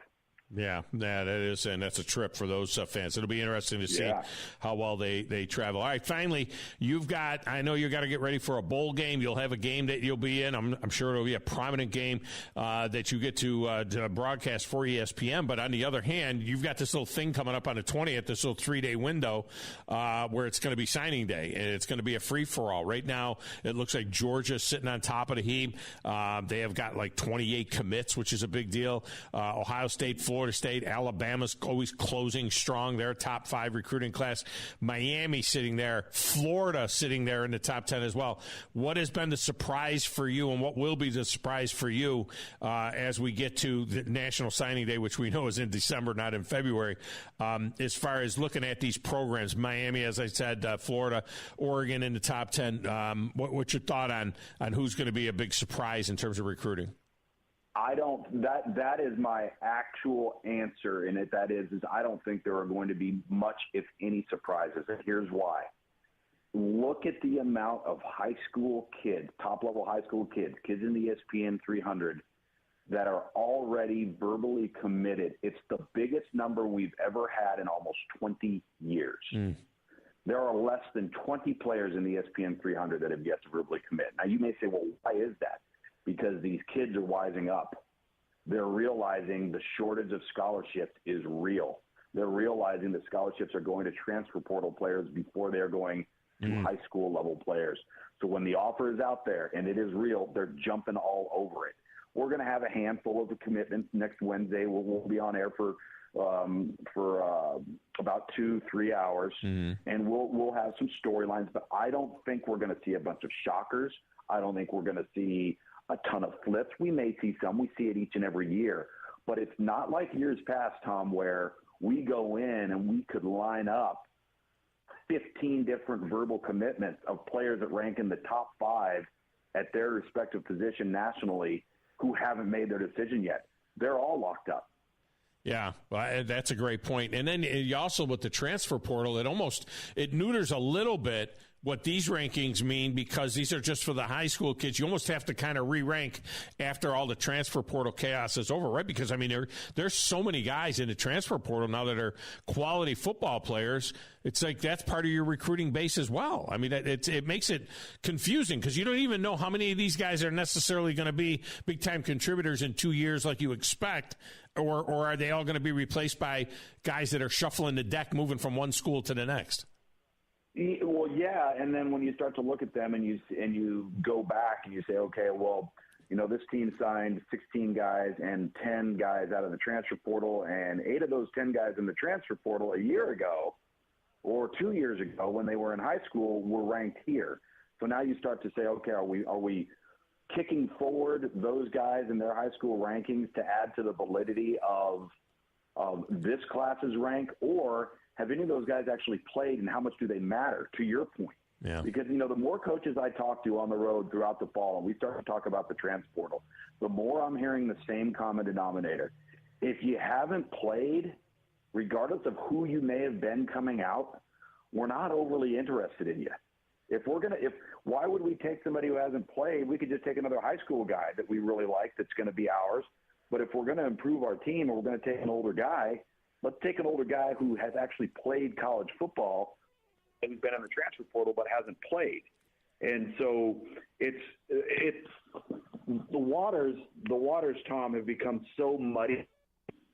Yeah, that is, and that's a trip for those fans. It'll be interesting to see how well they travel. All right, finally, I know you got to get ready for a bowl game. You'll have a game that you'll be in. I'm sure it'll be a prominent game that you get to broadcast for ESPN. But on the other hand, you've got this little thing coming up on the 20th, this little 3-day window where it's going to be signing day, and it's going to be a free-for-all. Right now, it looks like Georgia's sitting on top of the heap. They have got like 28 commits, which is a big deal. Ohio State, Florida State, Alabama's always closing strong. They're a top 5 recruiting class. Miami sitting there. Florida sitting there in the top 10 as well. What has been the surprise for you, and what will be the surprise for you as we get to the National Signing Day, which we know is in December, not in February, as far as looking at these programs? Miami, as I said, Florida, Oregon in the top 10. What's your thought on who's going to be a big surprise in terms of recruiting? That is my actual answer in it. That is I don't think there are going to be much, if any, surprises. And here's why. Look at the amount of high school kids, top-level high school kids in the ESPN 300 that are already verbally committed. It's the biggest number we've ever had in almost 20 years. Mm. There are less than 20 players in the ESPN 300 that have yet to verbally commit. Now, you may say, well, why is that? Because these kids are wising up. They're realizing the shortage of scholarships is real. They're realizing that scholarships are going to transfer portal players before they're going to high school level players. So when the offer is out there and it is real, they're jumping all over it. We're going to have a handful of commitments next Wednesday. We'll be on air for about 2-3 hours, and we'll have some storylines. But I don't think we're going to see a bunch of shockers. I don't think we're going to see a ton of flips. We may see some. We see it each and every year. But it's not like years past, Tom, where we go in and we could line up 15 different verbal commitments of players that rank in the top 5 at their respective position nationally who haven't made their decision yet. They're all locked up. Yeah, well, that's a great point. And then you also, with the transfer portal, it neuters a little bit what these rankings mean, because these are just for the high school kids. You almost have to kind of re-rank after all the transfer portal chaos is over, right? Because, there's so many guys in the transfer portal now that are quality football players. It's like that's part of your recruiting base as well. It makes it confusing because you don't even know how many of these guys are necessarily going to be big-time contributors in 2 years like you expect, or are they all going to be replaced by guys that are shuffling the deck, moving from one school to the next? Well, yeah, and then when you start to look at them and you go back and you say, okay, well, this team signed 16 guys and 10 guys out of the transfer portal, and 8 of those 10 guys in the transfer portal a year ago or 2 years ago when they were in high school were ranked here. So now you start to say, okay, are we kicking forward those guys in their high school rankings to add to the validity of this class's rank, or have any of those guys actually played, and how much do they matter, to your point? Yeah. Because, the more coaches I talk to on the road throughout the fall, and we start to talk about the transfer portal, the more I'm hearing the same common denominator. If you haven't played, regardless of who you may have been coming out, we're not overly interested in you. Why would we take somebody who hasn't played? We could just take another high school guy that we really like that's going to be ours. But if we're going to improve our team and we're going to take an older guy, let's take an older guy who has actually played college football and been in the transfer portal but hasn't played. And so it's the waters, Tom, have become so muddy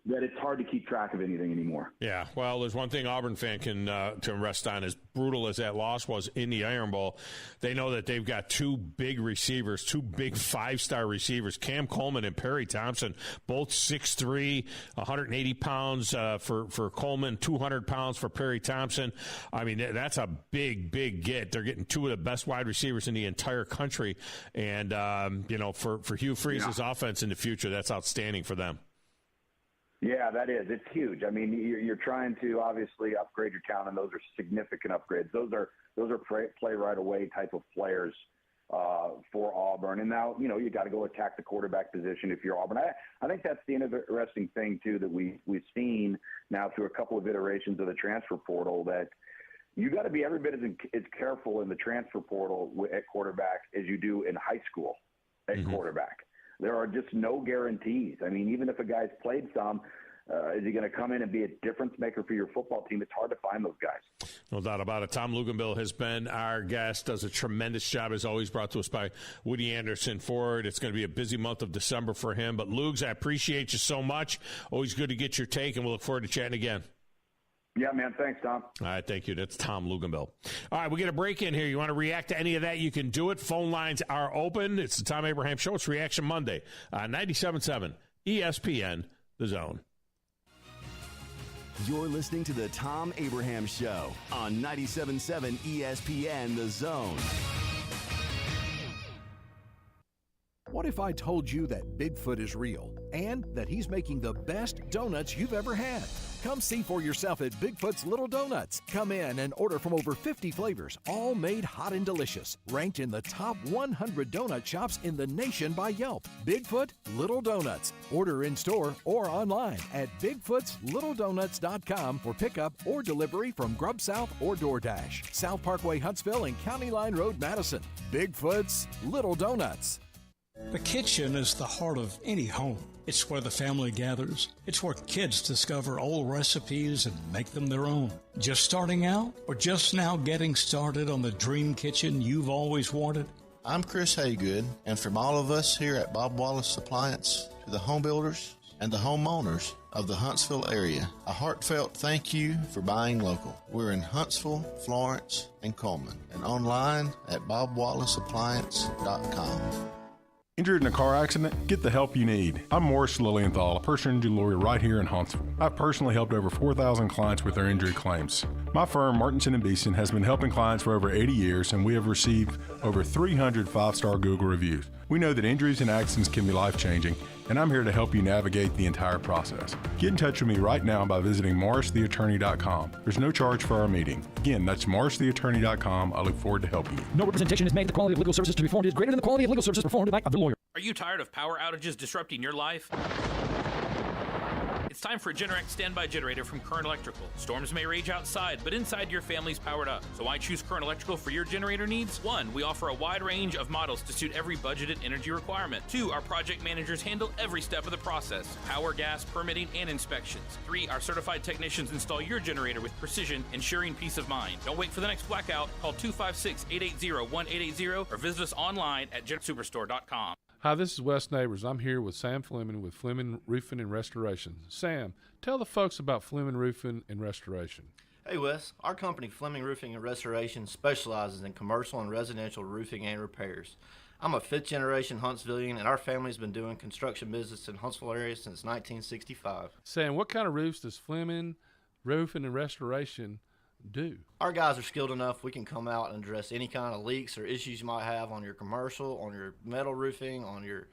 that it's hard to keep track of anything anymore. Yeah, well, there's one thing Auburn fan can rest on. As brutal as that loss was in the Iron Bowl, they know that they've got 2 big receivers, 2 big 5-star receivers, Cam Coleman and Perry Thompson, both 6'3", 180 pounds for Coleman, 200 pounds for Perry Thompson. I mean, that's a big, big get. They're getting 2 of the best wide receivers in the entire country. And, for Hugh Freeze's offense in the future, that's outstanding for them. Yeah, that is. It's huge. I mean, you're trying to obviously upgrade your talent, and those are significant upgrades. Those are play right away type of players for Auburn. And now, you got to go attack the quarterback position if you're Auburn. I think that's the interesting thing too that we've seen now through a couple of iterations of the transfer portal, that you got to be every bit as careful in the transfer portal at quarterback as you do in high school at quarterback. There are just no guarantees. I mean, even if a guy's played some, is he going to come in and be a difference maker for your football team? It's hard to find those guys. No doubt about it. Thom Luginbill has been our guest, does a tremendous job, as always, brought to us by Woody Anderson Ford. It's going to be a busy month of December for him. But, Lugs, I appreciate you so much. Always good to get your take, and we'll look forward to chatting again. Yeah, man. Thanks, Tom. All right, thank you. That's Thom Luginbill. All right, we get a break in here. You want to react to any of that, you can do it. Phone lines are open. It's the Tom Abraham Show. It's Reaction Monday on 97.7 ESPN, The Zone. You're listening to the Tom Abraham Show on 97.7 ESPN, The Zone. What if I told you that Bigfoot is real and that he's making the best donuts you've ever had? Come see for yourself at Bigfoot's Little Donuts. Come in and order from over 50 flavors, all made hot and delicious. Ranked in the top 100 donut shops in the nation by Yelp. Bigfoot Little Donuts. Order in store or online at bigfootslittledonuts.com for pickup or delivery from Grub South or DoorDash. South Parkway, Huntsville, and County Line Road, Madison. Bigfoot's Little Donuts. The kitchen is the heart of any home. It's where the family gathers. It's where kids discover old recipes and make them their own. Just starting out or just now getting started on the dream kitchen you've always wanted? I'm Chris Haygood, and from all of us here at Bob Wallace Appliance to the home builders and the homeowners of the Huntsville area, a heartfelt thank you for buying local. We're in Huntsville, Florence, and Coleman, and online at bobwallaceappliance.com. Injured in a car accident? Get the help you need. I'm Morris Lilienthal, a personal injury lawyer right here in Huntsville. I've personally helped over 4,000 clients with their injury claims. My firm, Martinson & Beeson, has been helping clients for over 80 years, and we have received over 300 five-star Google reviews. We know that injuries and accidents can be life-changing, and I'm here to help you navigate the entire process. Get in touch with me right now by visiting morristheattorney.com. There's no charge for our meeting. Again, that's morristheattorney.com. I look forward to helping you. No representation is made that the quality of legal services to be performed is greater than the quality of legal services performed by the lawyer. Are you tired of power outages disrupting your life? It's time for a Generac standby generator from Current Electrical. Storms may rage outside, but inside your family's powered up. So why choose Current Electrical for your generator needs? 1, we offer a wide range of models to suit every budgeted energy requirement. 2, our project managers handle every step of the process: power, gas, permitting, and inspections. 3, our certified technicians install your generator with precision, ensuring peace of mind. Don't wait for the next blackout. Call 256-880-1880 or visit us online at GenSuperstore.com. Hi, this is Wes Neighbors. I'm here with Sam Fleming with Fleming Roofing and Restoration. Sam, tell the folks about Fleming Roofing and Restoration. Hey Wes, our company Fleming Roofing and Restoration specializes in commercial and residential roofing and repairs. I'm a 5th generation Huntsvillian, and our family's been doing construction business in Huntsville area since 1965. Sam, what kind of roofs does Fleming Roofing and Restoration do? Our guys are skilled enough. We can come out and address any kind of leaks or issues you might have on your commercial, on your metal roofing, on your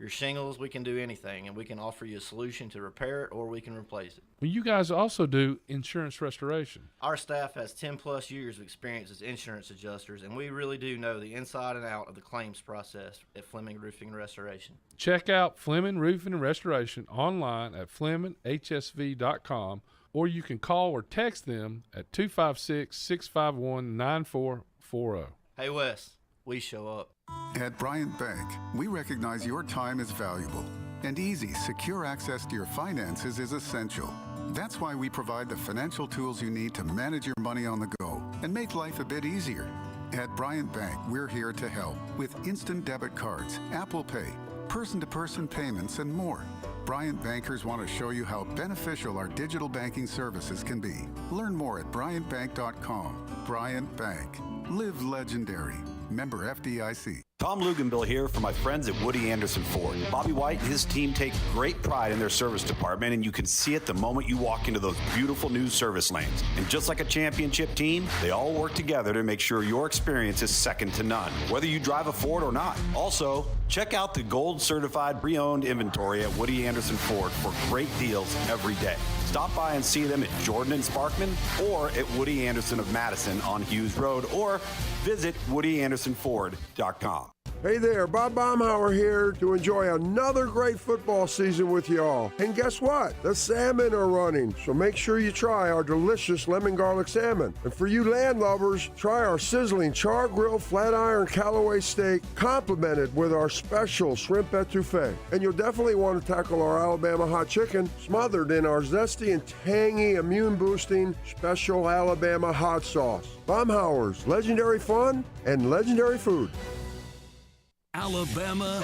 shingles. We can do anything, and we can offer you a solution to repair it, or we can replace it. Well, you guys also do insurance restoration. Our staff has 10-plus years of experience as insurance adjusters, and we really do know the inside and out of the claims process at Fleming Roofing and Restoration. Check out Fleming Roofing and Restoration online at FlemingHSV.com, or you can call or text them at 256-651-9440. Hey, Wes, we show up. At Bryant Bank, we recognize your time is valuable, and easy, secure access to your finances is essential. That's why we provide the financial tools you need to manage your money on the go and make life a bit easier. At Bryant Bank, we're here to help with instant debit cards, Apple Pay, person-to-person payments, and more. Bryant bankers want to show you how beneficial our digital banking services can be. Learn more at bryantbank.com. Bryant Bank. Live legendary. Member FDIC. Thom Luginbill here for my friends at Woody Anderson Ford. Bobby White and his team take great pride in their service department, and you can see it the moment you walk into those beautiful new service lanes. And just like a championship team, they all work together to make sure your experience is second to none, whether you drive a Ford or not. Also, check out the gold certified pre-owned inventory at Woody Anderson Ford for great deals every day. Stop by and see them at Jordan and Sparkman or at Woody Anderson of Madison on Hughes Road, or visit WoodyAndersonFord.com. Hey there, Bob Baumhauer here to enjoy another great football season with y'all. And guess what? The salmon are running, so make sure you try our delicious lemon garlic salmon. And for you land lovers, try our sizzling char grilled flat iron Callaway steak, complemented with our special shrimp etouffee. And you'll definitely want to tackle our Alabama hot chicken, smothered in our zesty and tangy, immune-boosting special Alabama hot sauce. Baumhauer's legendary fun and legendary food. Alabama,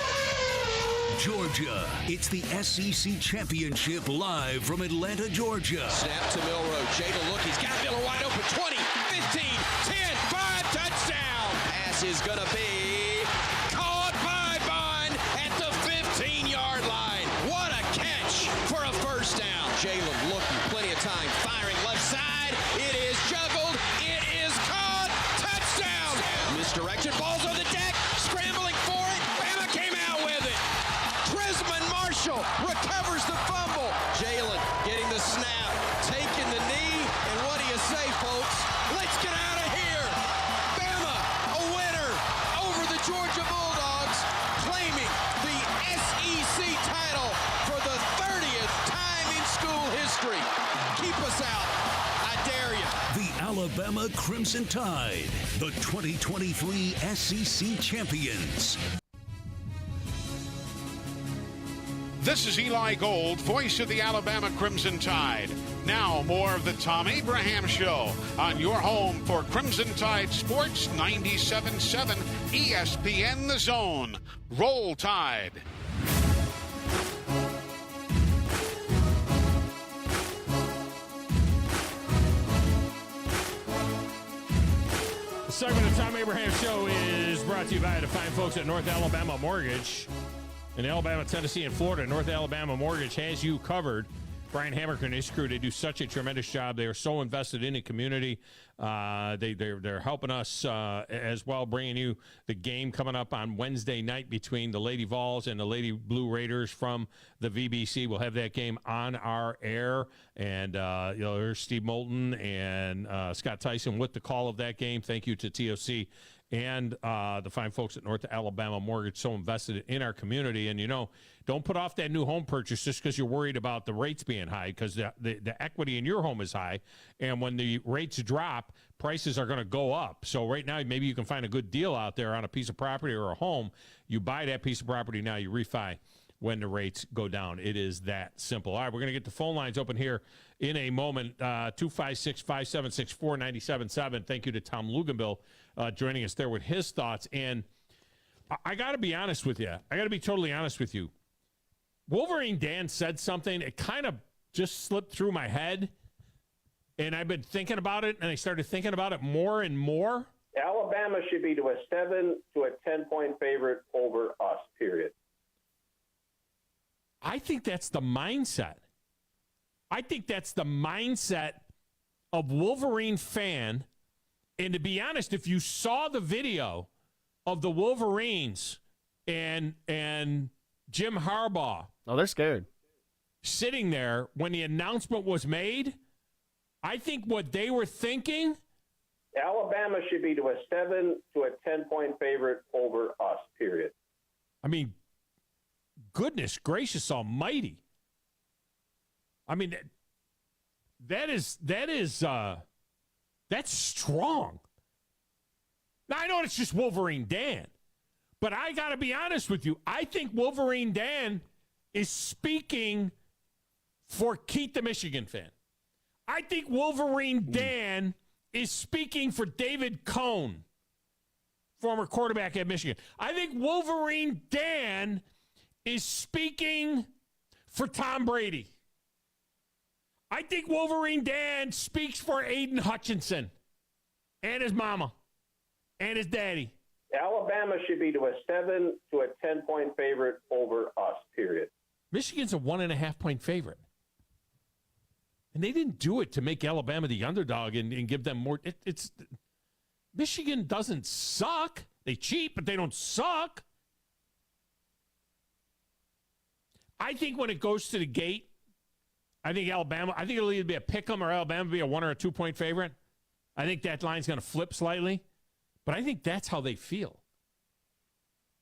Georgia. It's the SEC Championship live from Atlanta, Georgia. Snap to Milroe. Jay to look. He's got Miller wide open. 20, 15, 10, 5, touchdown. Pass is going to be caught by Bond at the 15-yard line. What a catch for a first down. Jalen looking. Plenty of time. Firing left side. It is juggled. It is caught. Touchdown. Misdirection. Balls on the deck. Scrambling for it. Bama came out with it. Trisman Marshall recovers the fumble. Jalen getting the snap, taking the knee, and what do you say, folks? Let's get out of here. Bama, a winner over the Georgia Bulldogs, claiming the SEC title for the 30th time in school history. Keep us out. I dare you. The Alabama Crimson Tide, the 2023 SEC champions. This is Eli Gold, voice of the Alabama Crimson Tide. Now more of the Tom Abraham Show on your home for Crimson Tide Sports 97.7 ESPN The Zone. Roll Tide. The segment of the Tom Abraham Show is brought to you by the fine folks at North Alabama Mortgage. In Alabama, Tennessee, and Florida, North Alabama Mortgage has you covered. Brian Hammerker and his crew, they do such a tremendous job. They are so invested in the community. They're helping us as well, bringing you the game coming up on Wednesday night between the Lady Vols and the Lady Blue Raiders from the VBC. We'll have that game on our air. And, there's Steve Moulton and Scott Tyson with the call of that game. Thank you to TOC and the fine folks at North Alabama Mortgage, so invested in our community. And, don't put off that new home purchase just because you're worried about the rates being high, because the equity in your home is high. And when the rates drop, prices are going to go up. So right now, maybe you can find a good deal out there on a piece of property or a home. You buy that piece of property now, you refi when the rates go down. It is that simple. All right, we're going to get the phone lines open here in a moment. 256-576-4977. Thank you to Thom Luginbill joining us there with his thoughts. And I got to be honest with you. I got to be totally honest with you. Wolverine Dan said something. It kind of just slipped through my head. And I've been thinking about it, and I started thinking about it more and more. Alabama should be to a 7 to a 10-point favorite over us, period. I think that's the mindset. I think that's the mindset of Wolverine fan. And to be honest, if you saw the video of the Wolverines and Jim Harbaugh. Oh, they're scared. Sitting there when the announcement was made, I think what they were thinking. Alabama should be to a 7 to a 10-point favorite over us, period. I mean, goodness gracious almighty. I mean, that's strong. Now, I know it's just Wolverine Dan, but I got to be honest with you. I think Wolverine Dan is speaking for Keith, the Michigan fan. I think Wolverine Dan is speaking for David Cohn, former quarterback at Michigan. I think Wolverine Dan is speaking for Tom Brady. I think Wolverine Dan speaks for Aiden Hutchinson and his mama and his daddy. Alabama should be to a 7 to a 10-point favorite over us, period. Michigan's a 1.5-point favorite. And they didn't do it to make Alabama the underdog and give them more. It's Michigan doesn't suck. They cheat, but they don't suck. I think when it goes to the gate, I think it'll either be a pick 'em or Alabama be a 1 or a 2-point favorite. I think that line's going to flip slightly. But I think that's how they feel.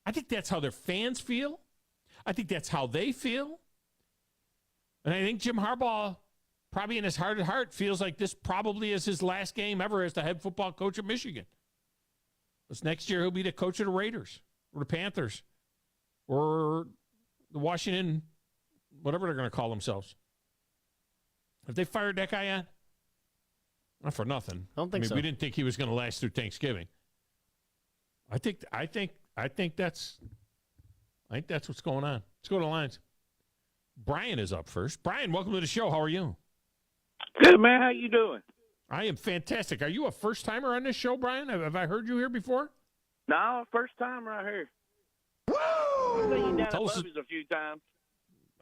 I think that's how their fans feel. I think that's how they feel. And I think Jim Harbaugh, probably in his heart of heart, feels like this probably is his last game ever as the head football coach of Michigan. This next year he'll be the coach of the Raiders or the Panthers or the Washington, whatever they're going to call themselves. Have they fired that guy yet? Not for nothing. I don't think so. We didn't think he was going to last through Thanksgiving. I think that's what's going on. Let's go to the lines. Brian is up first. Brian, welcome to the show. How are you? Good, man. How you doing? I am fantastic. Are you a first-timer on this show, Brian? Have I heard you here before? No, first time right here. Woo! I've seen you down at Bubby's a few times.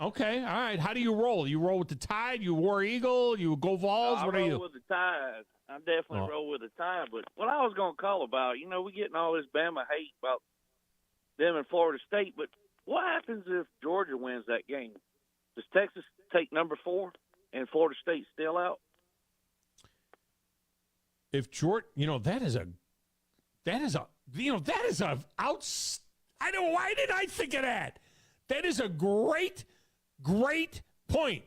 Okay, all right. How do you roll? You roll with the Tide? You War Eagle? You go Vols? What are you? I roll with the Tide. I definitely roll with the Tide. But what I was going to call about, we're getting all this Bama hate about them in Florida State. But what happens if Georgia wins that game? Does Texas take number 4 and Florida State still out? If Georgia, that is a I don't. Why did I think of that? That is a great point.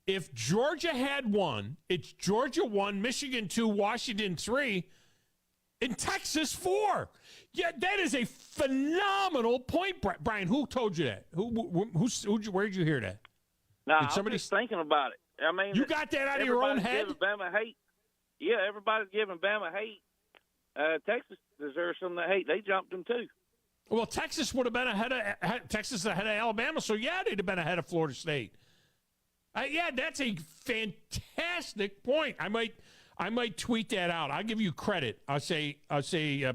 If Georgia had won, it's Georgia 1, Michigan 2, Washington 3, and Texas 4. Yeah, that is a phenomenal point, Brian. Who told you that? Where did you hear that? No, I'm just thinking about it. I mean, you got that out of your own head? Bama hate. Yeah, everybody's giving Bama hate. Texas deserves some of the hate. They jumped them too. Well, Texas would have been ahead of Alabama, so yeah, they'd have been ahead of Florida State. Yeah, that's a fantastic point. I might tweet that out. I'll give you credit. I'll say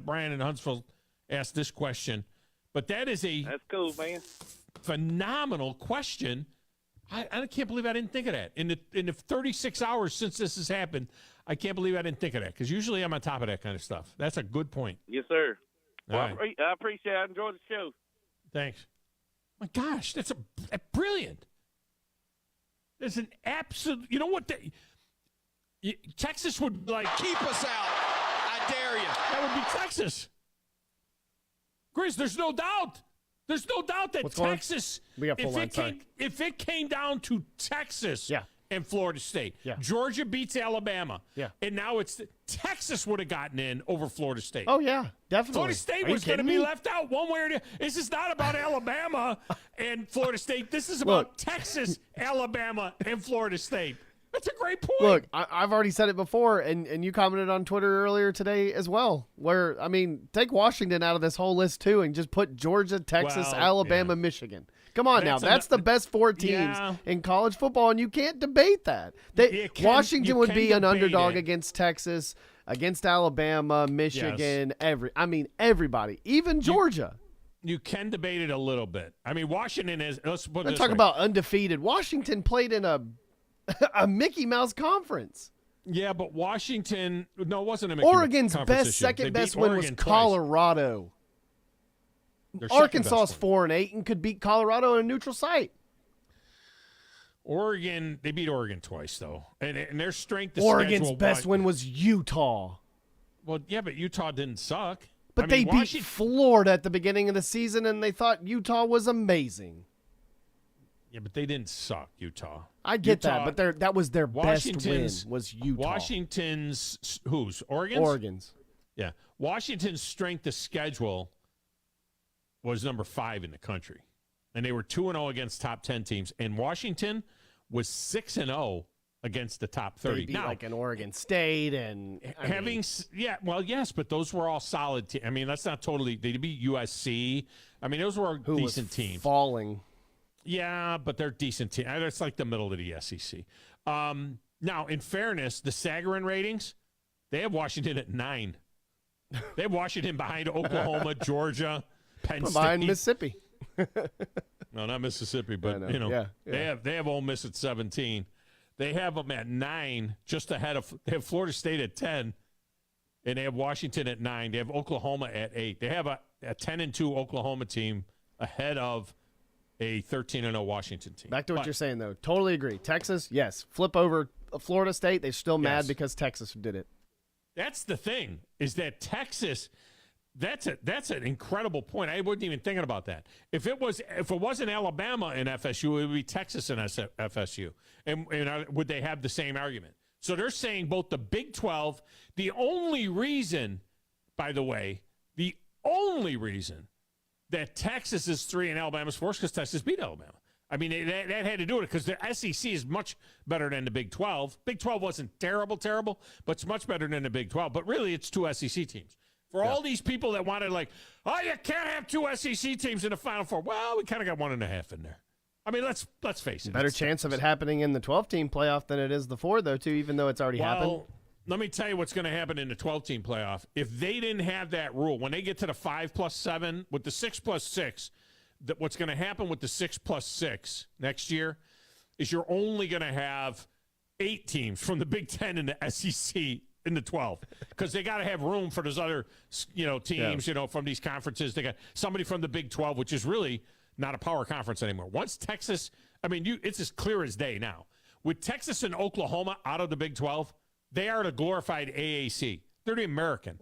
Brian in Huntsville asked this question, but that's cool, man. Phenomenal question. I can't believe I didn't think of that in the 36 hours since this has happened. I can't believe I didn't think of that because usually I'm on top of that kind of stuff. That's a good point. Yes, sir. Well, right. I appreciate it. I enjoyed the show. Thanks. My gosh, that's brilliant. There's an absolute. You know what? Texas would keep us out. I dare you. That would be Texas. Chris, there's no doubt. There's no doubt that Texas. We got full line. If it came down to Texas. Yeah. And Florida State. Yeah. Georgia beats Alabama. Yeah. And now Texas would have gotten in over Florida State. Oh, yeah, definitely. Florida State was going to be left out one way or the other. This is not about Alabama and Florida State. This is about Texas, Alabama, and Florida State. That's a great point. Look, I've already said it before, and you commented on Twitter earlier today as well, where, take Washington out of this whole list, too, and just put Georgia, Texas, Alabama, Michigan. Come on now. That's the best 4 teams in college football, and you can't debate that. Washington would be an underdog against Texas, against Alabama, Michigan, everybody, even Georgia. You can debate it a little bit. I mean, Washington is. Let's put it this talk way. about undefeated. Washington played in a Mickey Mouse conference. Yeah, but Washington. No, it wasn't a Mickey Oregon's Mouse conference. second best win was Oregon Colorado. Arkansas's 4-8 and could beat Colorado in a neutral site. Oregon, they beat Oregon twice though, and their strength. Oregon's best win was Utah. Well, yeah, but Utah didn't suck. But they beat Florida at the beginning of the season, and they thought Utah was amazing. Yeah, but they didn't suck, Utah. I get that, but that was their best win, was Utah. Washington's, whose? Oregon's? Oregon's. Yeah. Washington's strength of schedule was number 5 in the country. And they were 2-0 against top 10 teams. And Washington was 6-0 against the top 30. They beat like an Oregon State and yes, but those were all solid teams. I mean, that's not totally. They beat USC. I mean, those were decent teams. Falling. Yeah, but they're decent teams. It's like the middle of the SEC. Now, in fairness, the Sagarin ratings, they have Washington at 9. They have Washington behind Oklahoma, Georgia, Penn State, behind Mississippi. No, not Mississippi, but they have Ole Miss at 17. They have them at 9, just ahead of. They have Florida State at 10, and they have Washington at 9. They have Oklahoma at 8. They have a 10-2 Oklahoma team ahead of a 13-0 Washington team. Back to what you're saying, though. Totally agree. Texas, yes. Flip over Florida State. They're still mad because Texas did it. That's the thing, is that Texas. That's an incredible point. I wasn't even thinking about that. If it wasn't Alabama and FSU, it would be Texas and FSU. And would they have the same argument? So they're saying both the Big 12. The only reason, by the way, that Texas is 3 and Alabama's 4 is because Texas beat Alabama. I mean, that had to do with it because the SEC is much better than the Big 12. Big 12 wasn't terrible, but it's much better than the Big 12. But really, it's 2 SEC teams. For all these people that wanted, you can't have 2 SEC teams in the Final Four. Well, we kind of got 1.5 in there. I mean, let's face it. Better chance of it happening in the 12-team playoff than it is the 4, though, too, even though it's already happened. Let me tell you what's going to happen in the 12-team playoff. If they didn't have that rule, when they get to the 5+7, with the 6+6, what's going to happen with the 6+6 next year is you're only going to have 8 teams from the Big 10 and the SEC in the 12, because they got to have room for those other, teams, from these conferences. They got somebody from the Big 12, which is really not a power conference anymore. Once Texas, it's as clear as day now. With Texas and Oklahoma out of the Big 12, they are the glorified AAC. They're the American.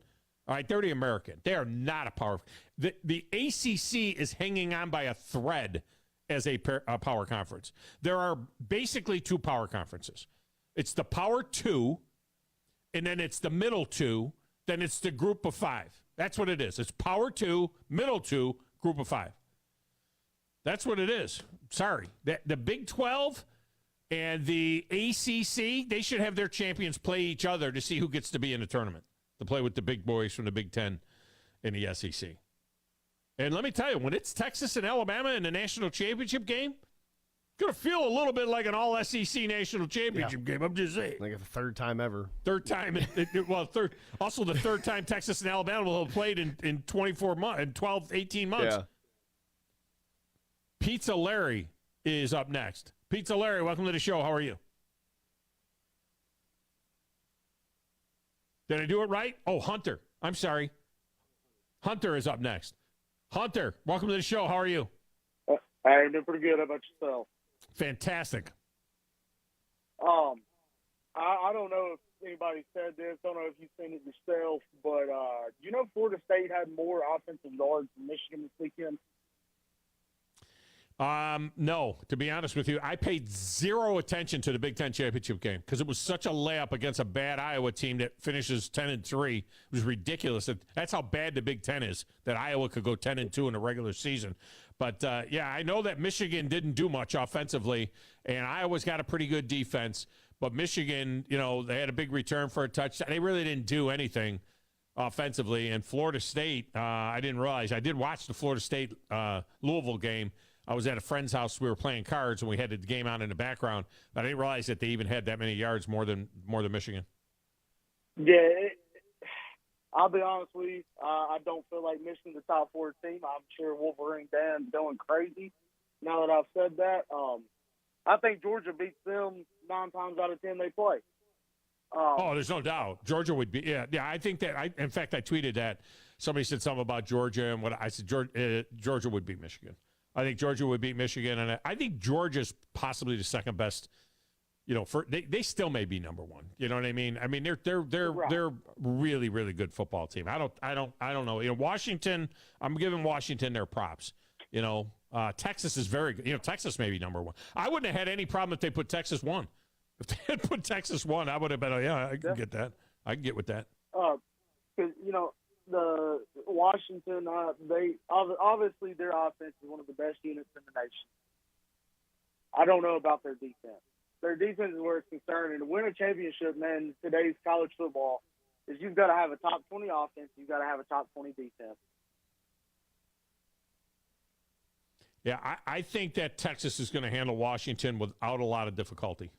All right, they're the American. They are not a power. The ACC is hanging on by a thread as a power conference. There are basically 2 power conferences. It's the Power 2, and then it's the middle 2, then it's the group of 5. That's what it is. It's Power 2, middle 2, group of 5. That's what it is. Sorry. The Big 12 and the ACC, they should have their champions play each other to see who gets to be in the tournament, to play with the big boys from the Big 10 and the SEC. And let me tell you, when it's Texas and Alabama in the national championship game, it's going to feel a little bit like an all-SEC national championship game. I'm just saying. Like the 3rd time ever. 3rd time. Also the 3rd time Texas and Alabama will have played in 24 months, in 12, 18 months. Yeah. Pizza Larry is up next. Pizza Larry, welcome to the show. How are you? Did I do it right? Oh, Hunter. I'm sorry. Hunter is up next. Hunter, welcome to the show. How are you? I'm doing pretty good. How about yourself? Fantastic. I don't know if anybody said this. I don't know if you've seen it yourself, but Florida State had more offensive yards than Michigan this weekend? No, to be honest with you, I paid 0 attention to the Big Ten championship game because it was such a layup against a bad Iowa team that finishes 10-3. It was ridiculous. That's how bad the Big Ten is, that Iowa could go 10-2 in the regular season. But, I know that Michigan didn't do much offensively, and Iowa's got a pretty good defense. But Michigan, they had a big return for a touchdown. They really didn't do anything offensively. And Florida State, I didn't realize. I did watch the Florida State Louisville game. I was at a friend's house. We were playing cards, and we had the game on in the background. But I didn't realize that they even had that many yards more than Michigan. Yeah, I'll be honest with you. I don't feel like Michigan's a top 4 team. I'm sure Wolverine Dan's going crazy now that I've said that. I think Georgia beats them 9 times out of 10 they play. There's no doubt. Georgia would be. Yeah. I think that. In fact, I tweeted that. Somebody said something about Georgia, and what I said, Georgia would beat Michigan. I think Georgia would beat Michigan, and I think Georgia's possibly the second best. They still may be number 1. You know what I mean? I mean, they're really, really good football team. I don't know. Washington. I'm giving Washington their props. Texas is very good. Texas may be number 1. I wouldn't have had any problem if they put Texas 1. If they had put Texas 1, I would have been, I can get that. I can get with that. Because, the Washington, they obviously their offense is one of the best units in the nation. I don't know about their defense. Their defense is where it's concerned. And to win a championship, man, today's college football is you've got to have a top 20 offense. You've got to have a top 20 defense. Yeah, I think that Texas is going to handle Washington without a lot of difficulty.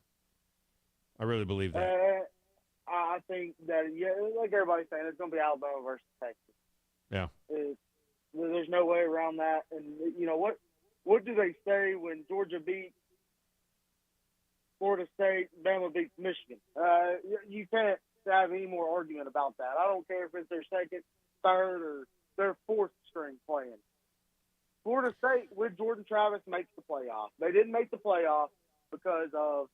I really believe that. I think that, like everybody's saying, it's going to be Alabama versus Texas. Yeah. There's no way around that. And, what do they say when Georgia beats Florida State, Bama beats Michigan? You can't have any more argument about that. I don't care if it's their second, third, or their fourth string playing. Florida State with Jordan Travis makes the playoff. They didn't make the playoff because of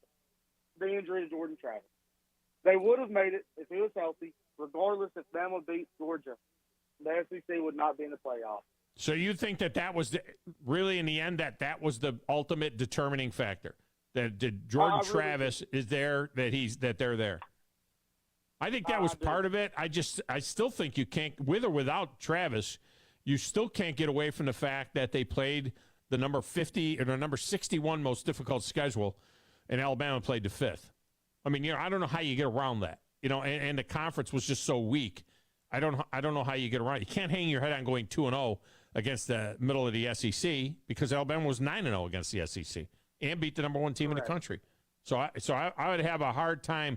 the injury to Jordan Travis. They would have made it if he was healthy, regardless if Bama beat Georgia. The SEC would not be in the playoff. So you think that was really, in the end, that was the ultimate determining factor? That Jordan Travis is there, that they're there? I think that was part of it. I still think you can't, with or without Travis, you still can't get away from the fact that they played the number 50 or the number 61 most difficult schedule, and Alabama played the 5th. I mean, I don't know how you get around that. And the conference was just so weak. I don't know how you get around it. You can't hang your head on going 2-0 against the middle of the SEC because Alabama was 9-0 against the SEC and beat the number 1 team in the country. So I would have a hard time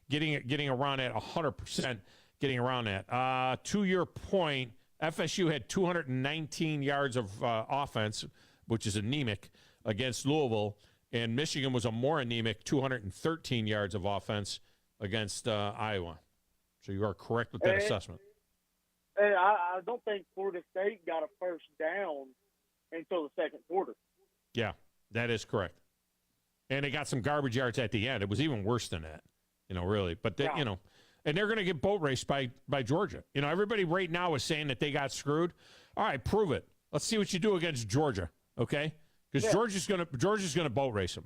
getting around that, 100% getting around that. To your point, FSU had 219 yards of offense, which is anemic, against Louisville, and Michigan was a more anemic 213 yards of offense against Iowa. So you are correct with that assessment. And I don't think Florida State got a first down until the second quarter. Yeah, that is correct. And they got some garbage yards at the end. It was even worse than that, really. But, and they're going to get boat raced by Georgia. Everybody right now is saying that they got screwed. All right, prove it. Let's see what you do against Georgia, okay? Because Georgia's going to boat race them.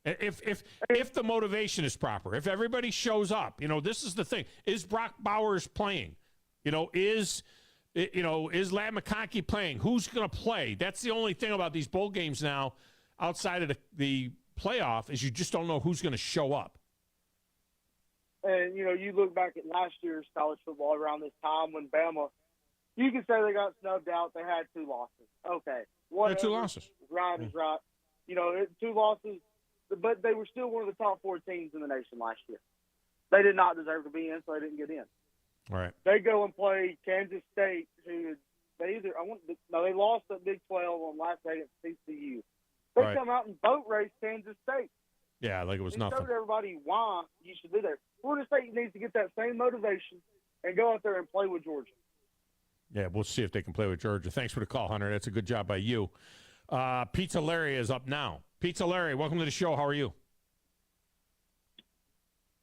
If the motivation is proper, if everybody shows up, this is the thing. Is Brock Bowers playing? Is Ladd McConkey playing? Who's going to play? That's the only thing about these bowl games now, outside of the playoff, is you just don't know who's going to show up. And you look back at last year's college football around this time when Bama, you can say they got snubbed out. They had 2 losses. Okay, whatever. 2 losses. Right is right. 2 losses. But they were still one of the top 4 teams in the nation last year. They did not deserve to be in, so they didn't get in. All right. They go and play Kansas State, who they lost at Big 12 on last day at TCU. They come out and boat race Kansas State. Yeah, like it was nothing. Showed everybody why you should be there. Florida State needs to get that same motivation and go out there and play with Georgia. Yeah, we'll see if they can play with Georgia. Thanks for the call, Hunter. That's a good job by you. Pizza Larry is up now. Pizza Larry, welcome to the show. How are you?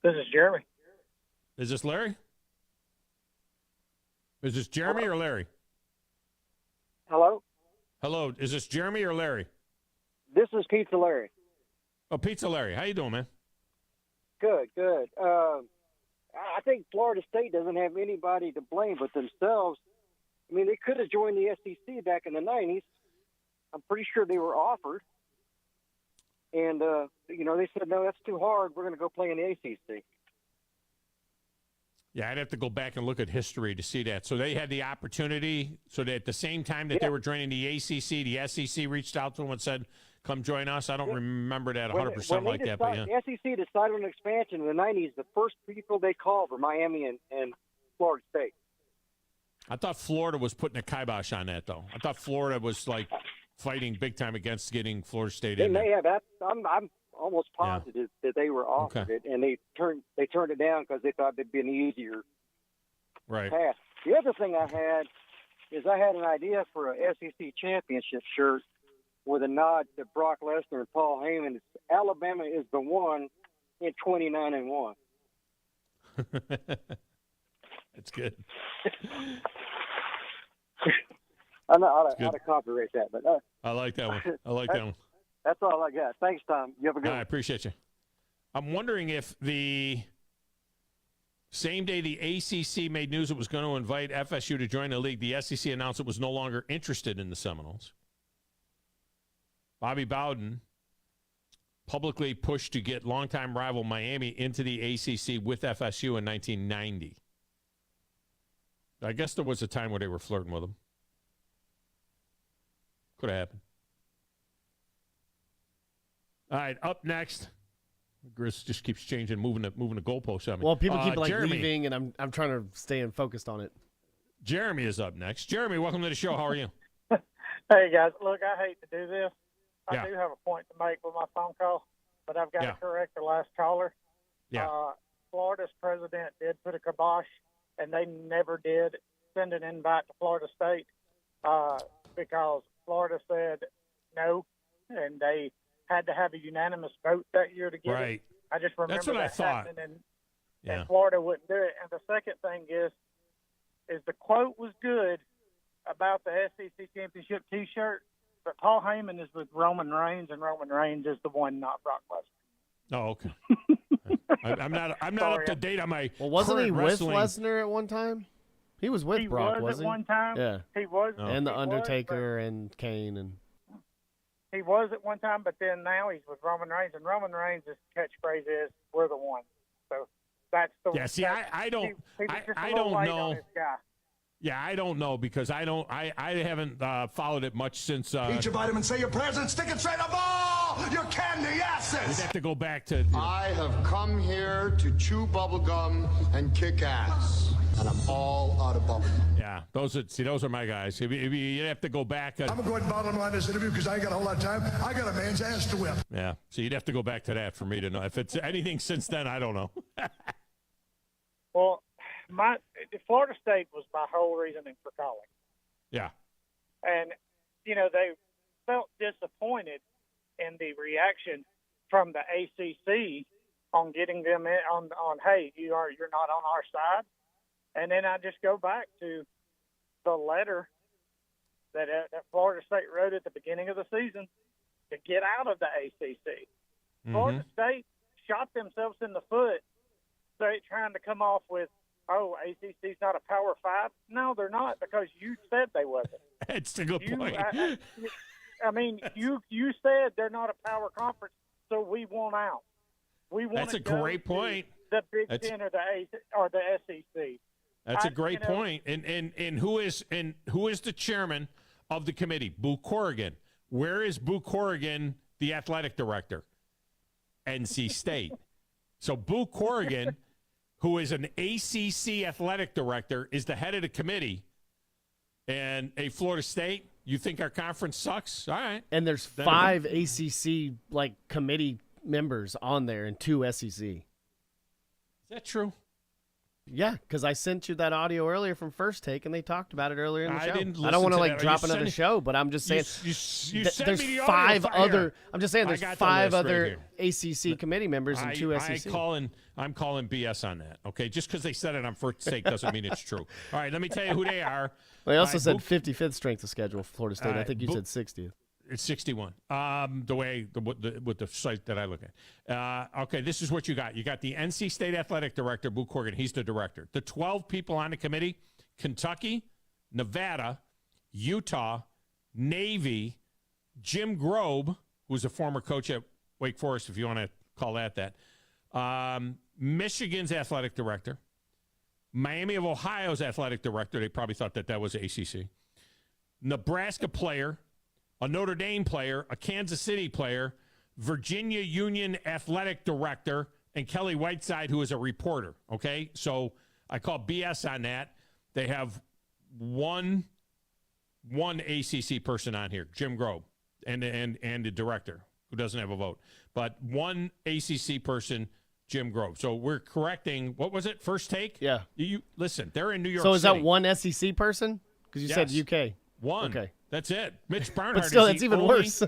This is Jeremy. Is this Larry? Is this Jeremy or Larry? Hello? Hello. Is this Jeremy or Larry? This is Pizza Larry. Oh, Pizza Larry. How you doing, man? Good, good. I think Florida State doesn't have anybody to blame but themselves. I mean, they could have joined the SEC back in the 90s. I'm pretty sure they were offered. And, they said, no, that's too hard. We're going to go play in the ACC. Yeah, I'd have to go back and look at history to see that. So they had the opportunity, so that at the same time that they were joining the ACC, the SEC reached out to them and said, come join us. I don't remember that 100% like that. But yeah. The SEC decided on expansion in the 90s. The first people they called were Miami and Florida State. I thought Florida was putting a kibosh on that, though. I thought Florida was, like, fighting big time against getting Florida State in there. They may have. I'm almost positive that they were offered it, and they turned it down because they thought it'd be an easier path. The other thing I had an idea for a SEC championship shirt with a nod to Brock Lesnar and Paul Heyman. Alabama is the one in 29-1. That's good. I know how to copyright that, but I like that one. I like that one. That's all I got. Thanks, Tom. You have a good one. I appreciate you. I'm wondering if the same day the ACC made news it was going to invite FSU to join the league, the SEC announced it was no longer interested in the Seminoles. Bobby Bowden publicly pushed to get longtime rival Miami into the ACC with FSU in 1990. I guess there was a time where they were flirting with them. Could have happened. All right, up next. Gris just keeps changing, moving the goalposts on me. Well, people keep Jeremy, leaving, and I'm trying to stay focused on it. Jeremy is up next. Jeremy, welcome to the show. How are you? Hey guys, look, I hate to do this. Yeah. I do have a point to make with my phone call, but I've got to correct the last caller. Yeah. Florida's president did put a kibosh, and they never did send an invite to Florida State because Florida said no, and they had to have a unanimous vote that year to get it. I just remember That's what I thought. And Florida wouldn't do it. And the second thing is the quote was good about the SEC championship T-shirt, but Paul Heyman is with Roman Reigns, and Roman Reigns is the one, not Brock Lesnar. Oh, okay. I'm not up to date on my. Well, wasn't he with wrestling. Lesnar at one time? He was with Brock, wasn't he? At one time. Yeah. He was. And the Undertaker and Kane and. He was at one time, but then now he's with Roman Reigns, and Roman Reigns' catchprise is "We're the one." So that's the. Yeah. See, I don't know. Yeah, I don't know because I haven't followed it much since. Eat your vitamins, say your prayers, and stick it straight up all your candy asses. We'd have to go back to. I have come here to chew bubblegum and kick ass, and I'm all out of bubblegum. Yeah, those are my guys. If you have to go back. I'm going to go ahead and bottom line this interview because I ain't got a whole lot of time. I got a man's ass to whip. Yeah, so you'd have to go back to that for me to know. If it's anything since then, I don't know. Well, Florida State was my whole reasoning for calling. Yeah. And, they felt disappointed in the reaction from the ACC on getting them in on hey, you're not on our side. And then I just go back to the letter that Florida State wrote at the beginning of the season to get out of the ACC. Mm-hmm. Florida State shot themselves in the foot, trying to come off with, ACC's not a Power 5. No, they're not, because you said they wasn't. That's a good point. I mean, you said they're not a power conference, so we want out. We want. That's a great point. The Big Ten or the SEC. That's a great point. And who is the chairman of the committee? Boo Corrigan. Where is Boo Corrigan, the athletic director? NC State. So Boo Corrigan, who is an ACC athletic director, is the head of the committee. And a Florida State, you think our conference sucks? All right. And there's 5 ACC committee members on there and 2 SEC. Is that true? Yeah, because I sent you that audio earlier from First Take, and they talked about it earlier in the show. I don't want to drop another show, but I'm just saying there's 5 other. I'm just saying there's 5 other ACC committee members and 2 SEC. I'm calling BS on that. Okay, just because they said it on First Take doesn't mean it's true. All right, let me tell you who they are. Well, they also said 55th strength of schedule for Florida State. I think you said 60th. It's 61. With the site that I look at. Okay, this is what you got. You got the NC State athletic director, Boo Corrigan. He's the director. The 12 people on the committee: Kentucky, Nevada, Utah, Navy, Jim Grobe, who's a former coach at Wake Forest, if you want to call that. Michigan's athletic director, Miami of Ohio's athletic director, they probably thought that was ACC. Nebraska player, a Notre Dame player, a Kansas City player, Virginia Union athletic director, and Kelly Whiteside, who is a reporter. Okay, so I call BS on that. They have one ACC person on here, Jim Grove, and the director, who doesn't have a vote, but one ACC person, Jim Grove. So we're correcting. What was it? First Take? Yeah. You listen. They're in New York. So is City. that one SEC person? Because you said UK. One. Okay. That's it. Mitch Barnhart. But still, is it's the even only, worse.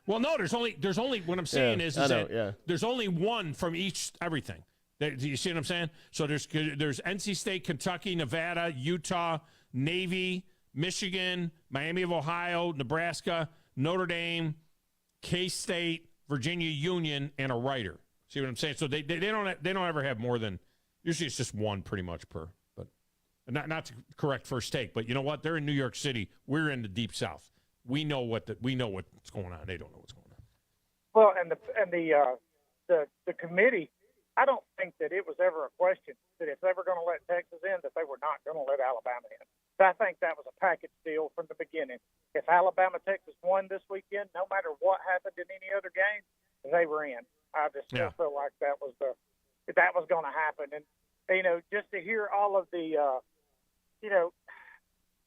well, no, there's only. What I'm saying is that there's only one from each everything. Do you see what I'm saying? So there's NC State, Kentucky, Nevada, Utah, Navy, Michigan, Miami of Ohio, Nebraska, Notre Dame, K-State, Virginia Union, and a writer. See what I'm saying? So they don't ever have more than, usually it's just one pretty much per. But not to correct First Take, but you know what? They're in New York City. We're in the Deep South. We know what's going on. They don't know what's going on. Well, and the committee, I don't think that it was ever a question that if they were going to let Texas in, that they were not going to let Alabama in. But I think that was a package deal from the beginning. If Alabama Texas won this weekend, no matter what happened in any other game, they were in. I just still feel like that was going to happen. And just to hear all of the,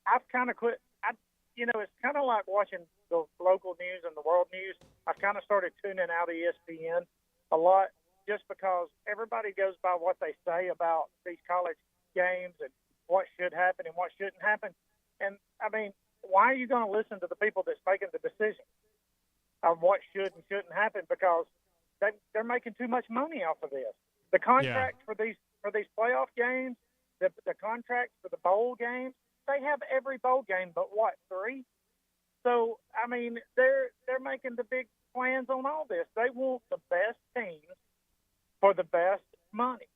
I've kind of quit. It's kind of like watching the local news and the world news. I've kind of started tuning out ESPN a lot, just because everybody goes by what they say about these college games and what should happen and what shouldn't happen. And, I mean, why are you going to listen to the people that's making the decision of what should and shouldn't happen? Because they're making too much money off of this. The contracts for these playoff games, the contracts for the bowl games, they have every bowl game but, 3? So, I mean, they're making the big plans on all this. They want the best teams for the best money.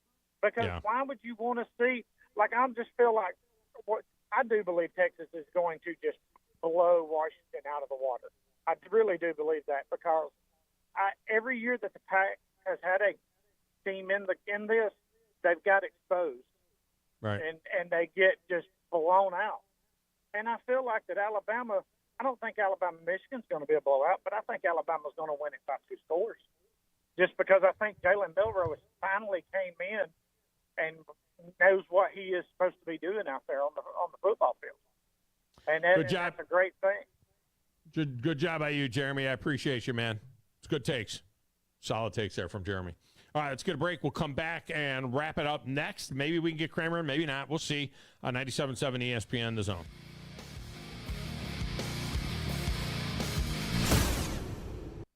Because why would you want to see – I just feel like I do believe Texas is going to just blow Washington out of the water. I really do believe that, because every year that the Pac has had a team in this, they've got exposed. Right. And they get just blown out. And I feel like that Alabama – I don't think Alabama-Michigan's going to be a blowout, but I think Alabama's going to win it by 2 scores. Just because I think Jalen Milroe finally came in and knows what he is supposed to be doing out there on the football field. And that's a great thing. Good job by you, Jeremy. I appreciate you, man. It's good takes. Solid takes there from Jeremy. All right, let's get a break. We'll come back and wrap it up next. Maybe we can get Kramer in, maybe not. We'll see on 97.7 ESPN, The Zone.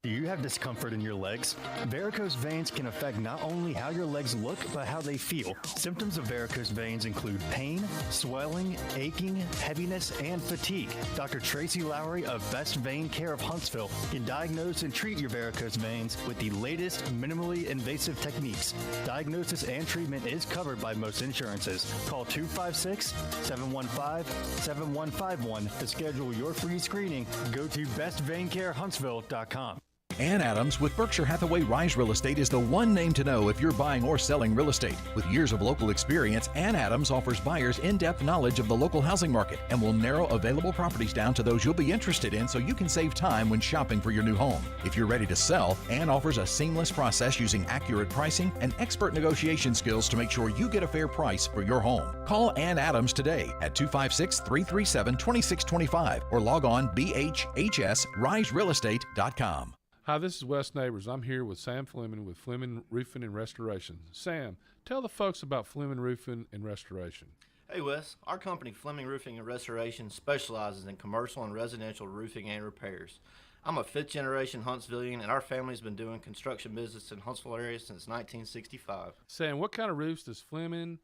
Do you have discomfort in your legs? Varicose veins can affect not only how your legs look, but how they feel. Symptoms of varicose veins include pain, swelling, aching, heaviness, and fatigue. Dr. Tracy Lowry of Best Vein Care of Huntsville can diagnose and treat your varicose veins with the latest minimally invasive techniques. Diagnosis and treatment is covered by most insurances. Call 256-715-7151 to schedule your free screening. Go to bestveincarehuntsville.com. Ann Adams with Berkshire Hathaway Rise Real Estate is the one name to know if you're buying or selling real estate. With years of local experience, Ann Adams offers buyers in-depth knowledge of the local housing market and will narrow available properties down to those you'll be interested in so you can save time when shopping for your new home. If you're ready to sell, Ann offers a seamless process using accurate pricing and expert negotiation skills to make sure you get a fair price for your home. Call Ann Adams today at 256-337-2625 or log on bhhsriserealestate.com. Hi, this is Wes Neighbors. I'm here with Sam Fleming with Fleming Roofing and Restoration. Sam, tell the folks about Fleming Roofing and Restoration. Hey, Wes. Our company, Fleming Roofing and Restoration, specializes in commercial and residential roofing and repairs. I'm a fifth-generation Huntsvillian, and our family's been doing construction business in Huntsville area since 1965. Sam, what kind of roofs does Fleming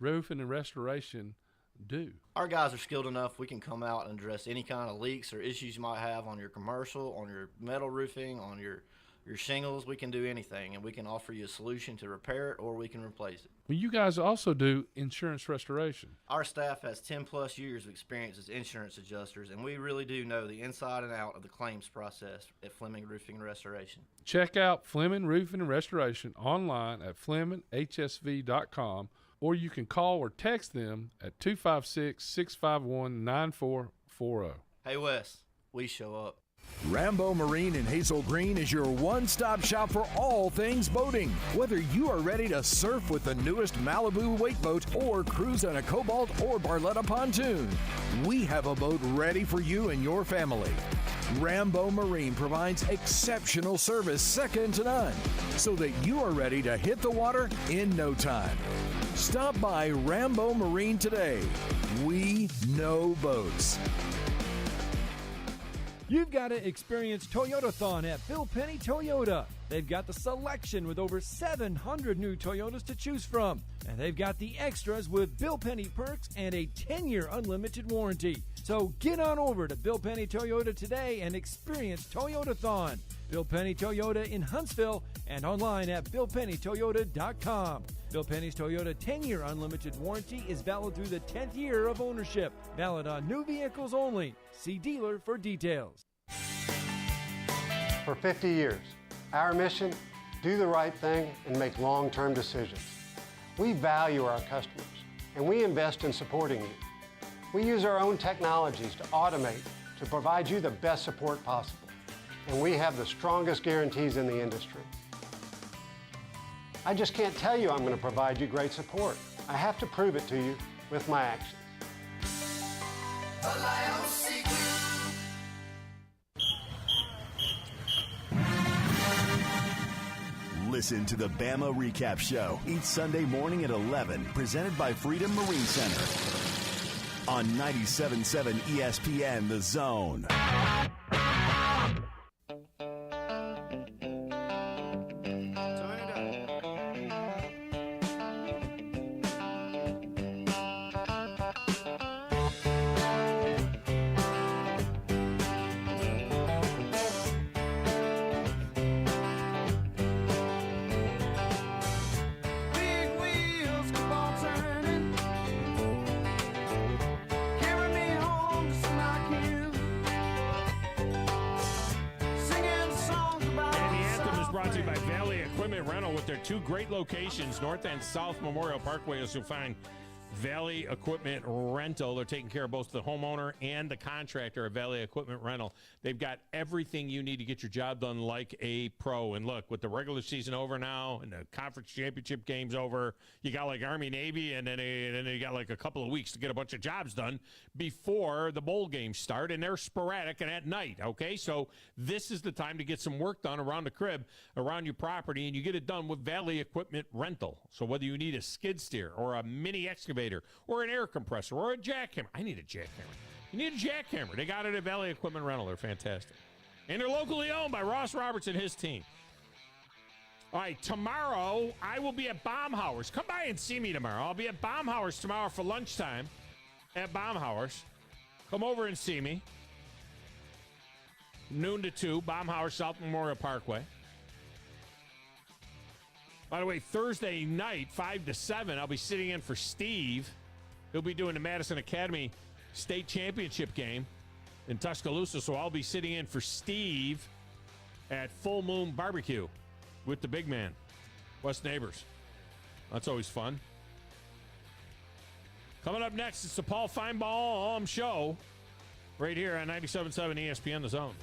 Roofing and Restoration do? Our guys are skilled enough. We can come out and address any kind of leaks or issues you might have on your commercial, on your metal roofing, on your shingles. We can do anything, and we can offer you a solution to repair it, or we can replace it. Well, you guys also do insurance restoration. Our staff has 10-plus years of experience as insurance adjusters, and we really do know the inside and out of the claims process at Fleming Roofing and Restoration. Check out Fleming Roofing and Restoration online at FlemingHSV.com or you can call or text them at 256-651-9440. Hey, Wes, we show up. Rambo Marine in Hazel Green is your one-stop shop for all things boating. Whether you are ready to surf with the newest Malibu wake boat or cruise on a Cobalt or Barletta pontoon, we have a boat ready for you and your family. Rambo Marine provides exceptional service second to none, so that you are ready to hit the water in no time. Stop by Rambo Marine today. We know boats. You've got to experience Toyotathon at Bill Penny Toyota. They've got the selection with over 700 new Toyotas to choose from. And they've got the extras with Bill Penny perks and a 10-year unlimited warranty. So get on over to Bill Penny Toyota today and experience Toyotathon. Bill Penny Toyota in Huntsville and online at BillPennyToyota.com. Bill Penny's Toyota 10-year unlimited warranty is valid through the 10th year of ownership. Valid on new vehicles only. See dealer for details. For 50 years, our mission, do the right thing and make long-term decisions. We value our customers, and we invest in supporting you. We use our own technologies to automate, to provide you the best support possible. And we have the strongest guarantees in the industry. I just can't tell you I'm going to provide you great support. I have to prove it to you with my actions. Listen to the Bama Recap Show each Sunday morning at 11, presented by Freedom Marine Center on 97.7 ESPN, The Zone. Two great locations, North and South Memorial Parkway, as you'll find Valley Equipment Rental. They're taking care of both the homeowner and the contractor of Valley Equipment Rental. They've got everything you need to get your job done like a pro. And look, with the regular season over now and the conference championship games over, you got like Army, Navy, and then you got like a couple of weeks to get a bunch of jobs done before the bowl games start, and they're sporadic and at night, okay? So this is the time to get some work done around the crib, around your property, and you get it done with Valley Equipment Rental. So whether you need a skid steer or a mini excavator or an air compressor or a jackhammer. I need a jackhammer. You need a jackhammer. They got it at Valley Equipment Rental. They're fantastic. And they're locally owned by Ross Roberts and his team. All right, tomorrow I will be at Baumhauer's. Come by and see me tomorrow. I'll be at Baumhauer's tomorrow for lunchtime at Baumhauer's. Come over and see me. Noon to 2, Baumhauer's, South Memorial Parkway. By the way, Thursday night, 5 to 7, I'll be sitting in for Steve. He'll be doing the Madison Academy State Championship game in Tuscaloosa, so I'll be sitting in for Steve at Full Moon Barbecue with the big man, West Neighbors. That's always fun. Coming up next, it's the Paul Feinbaum Show right here on 97.7 ESPN, The Zone.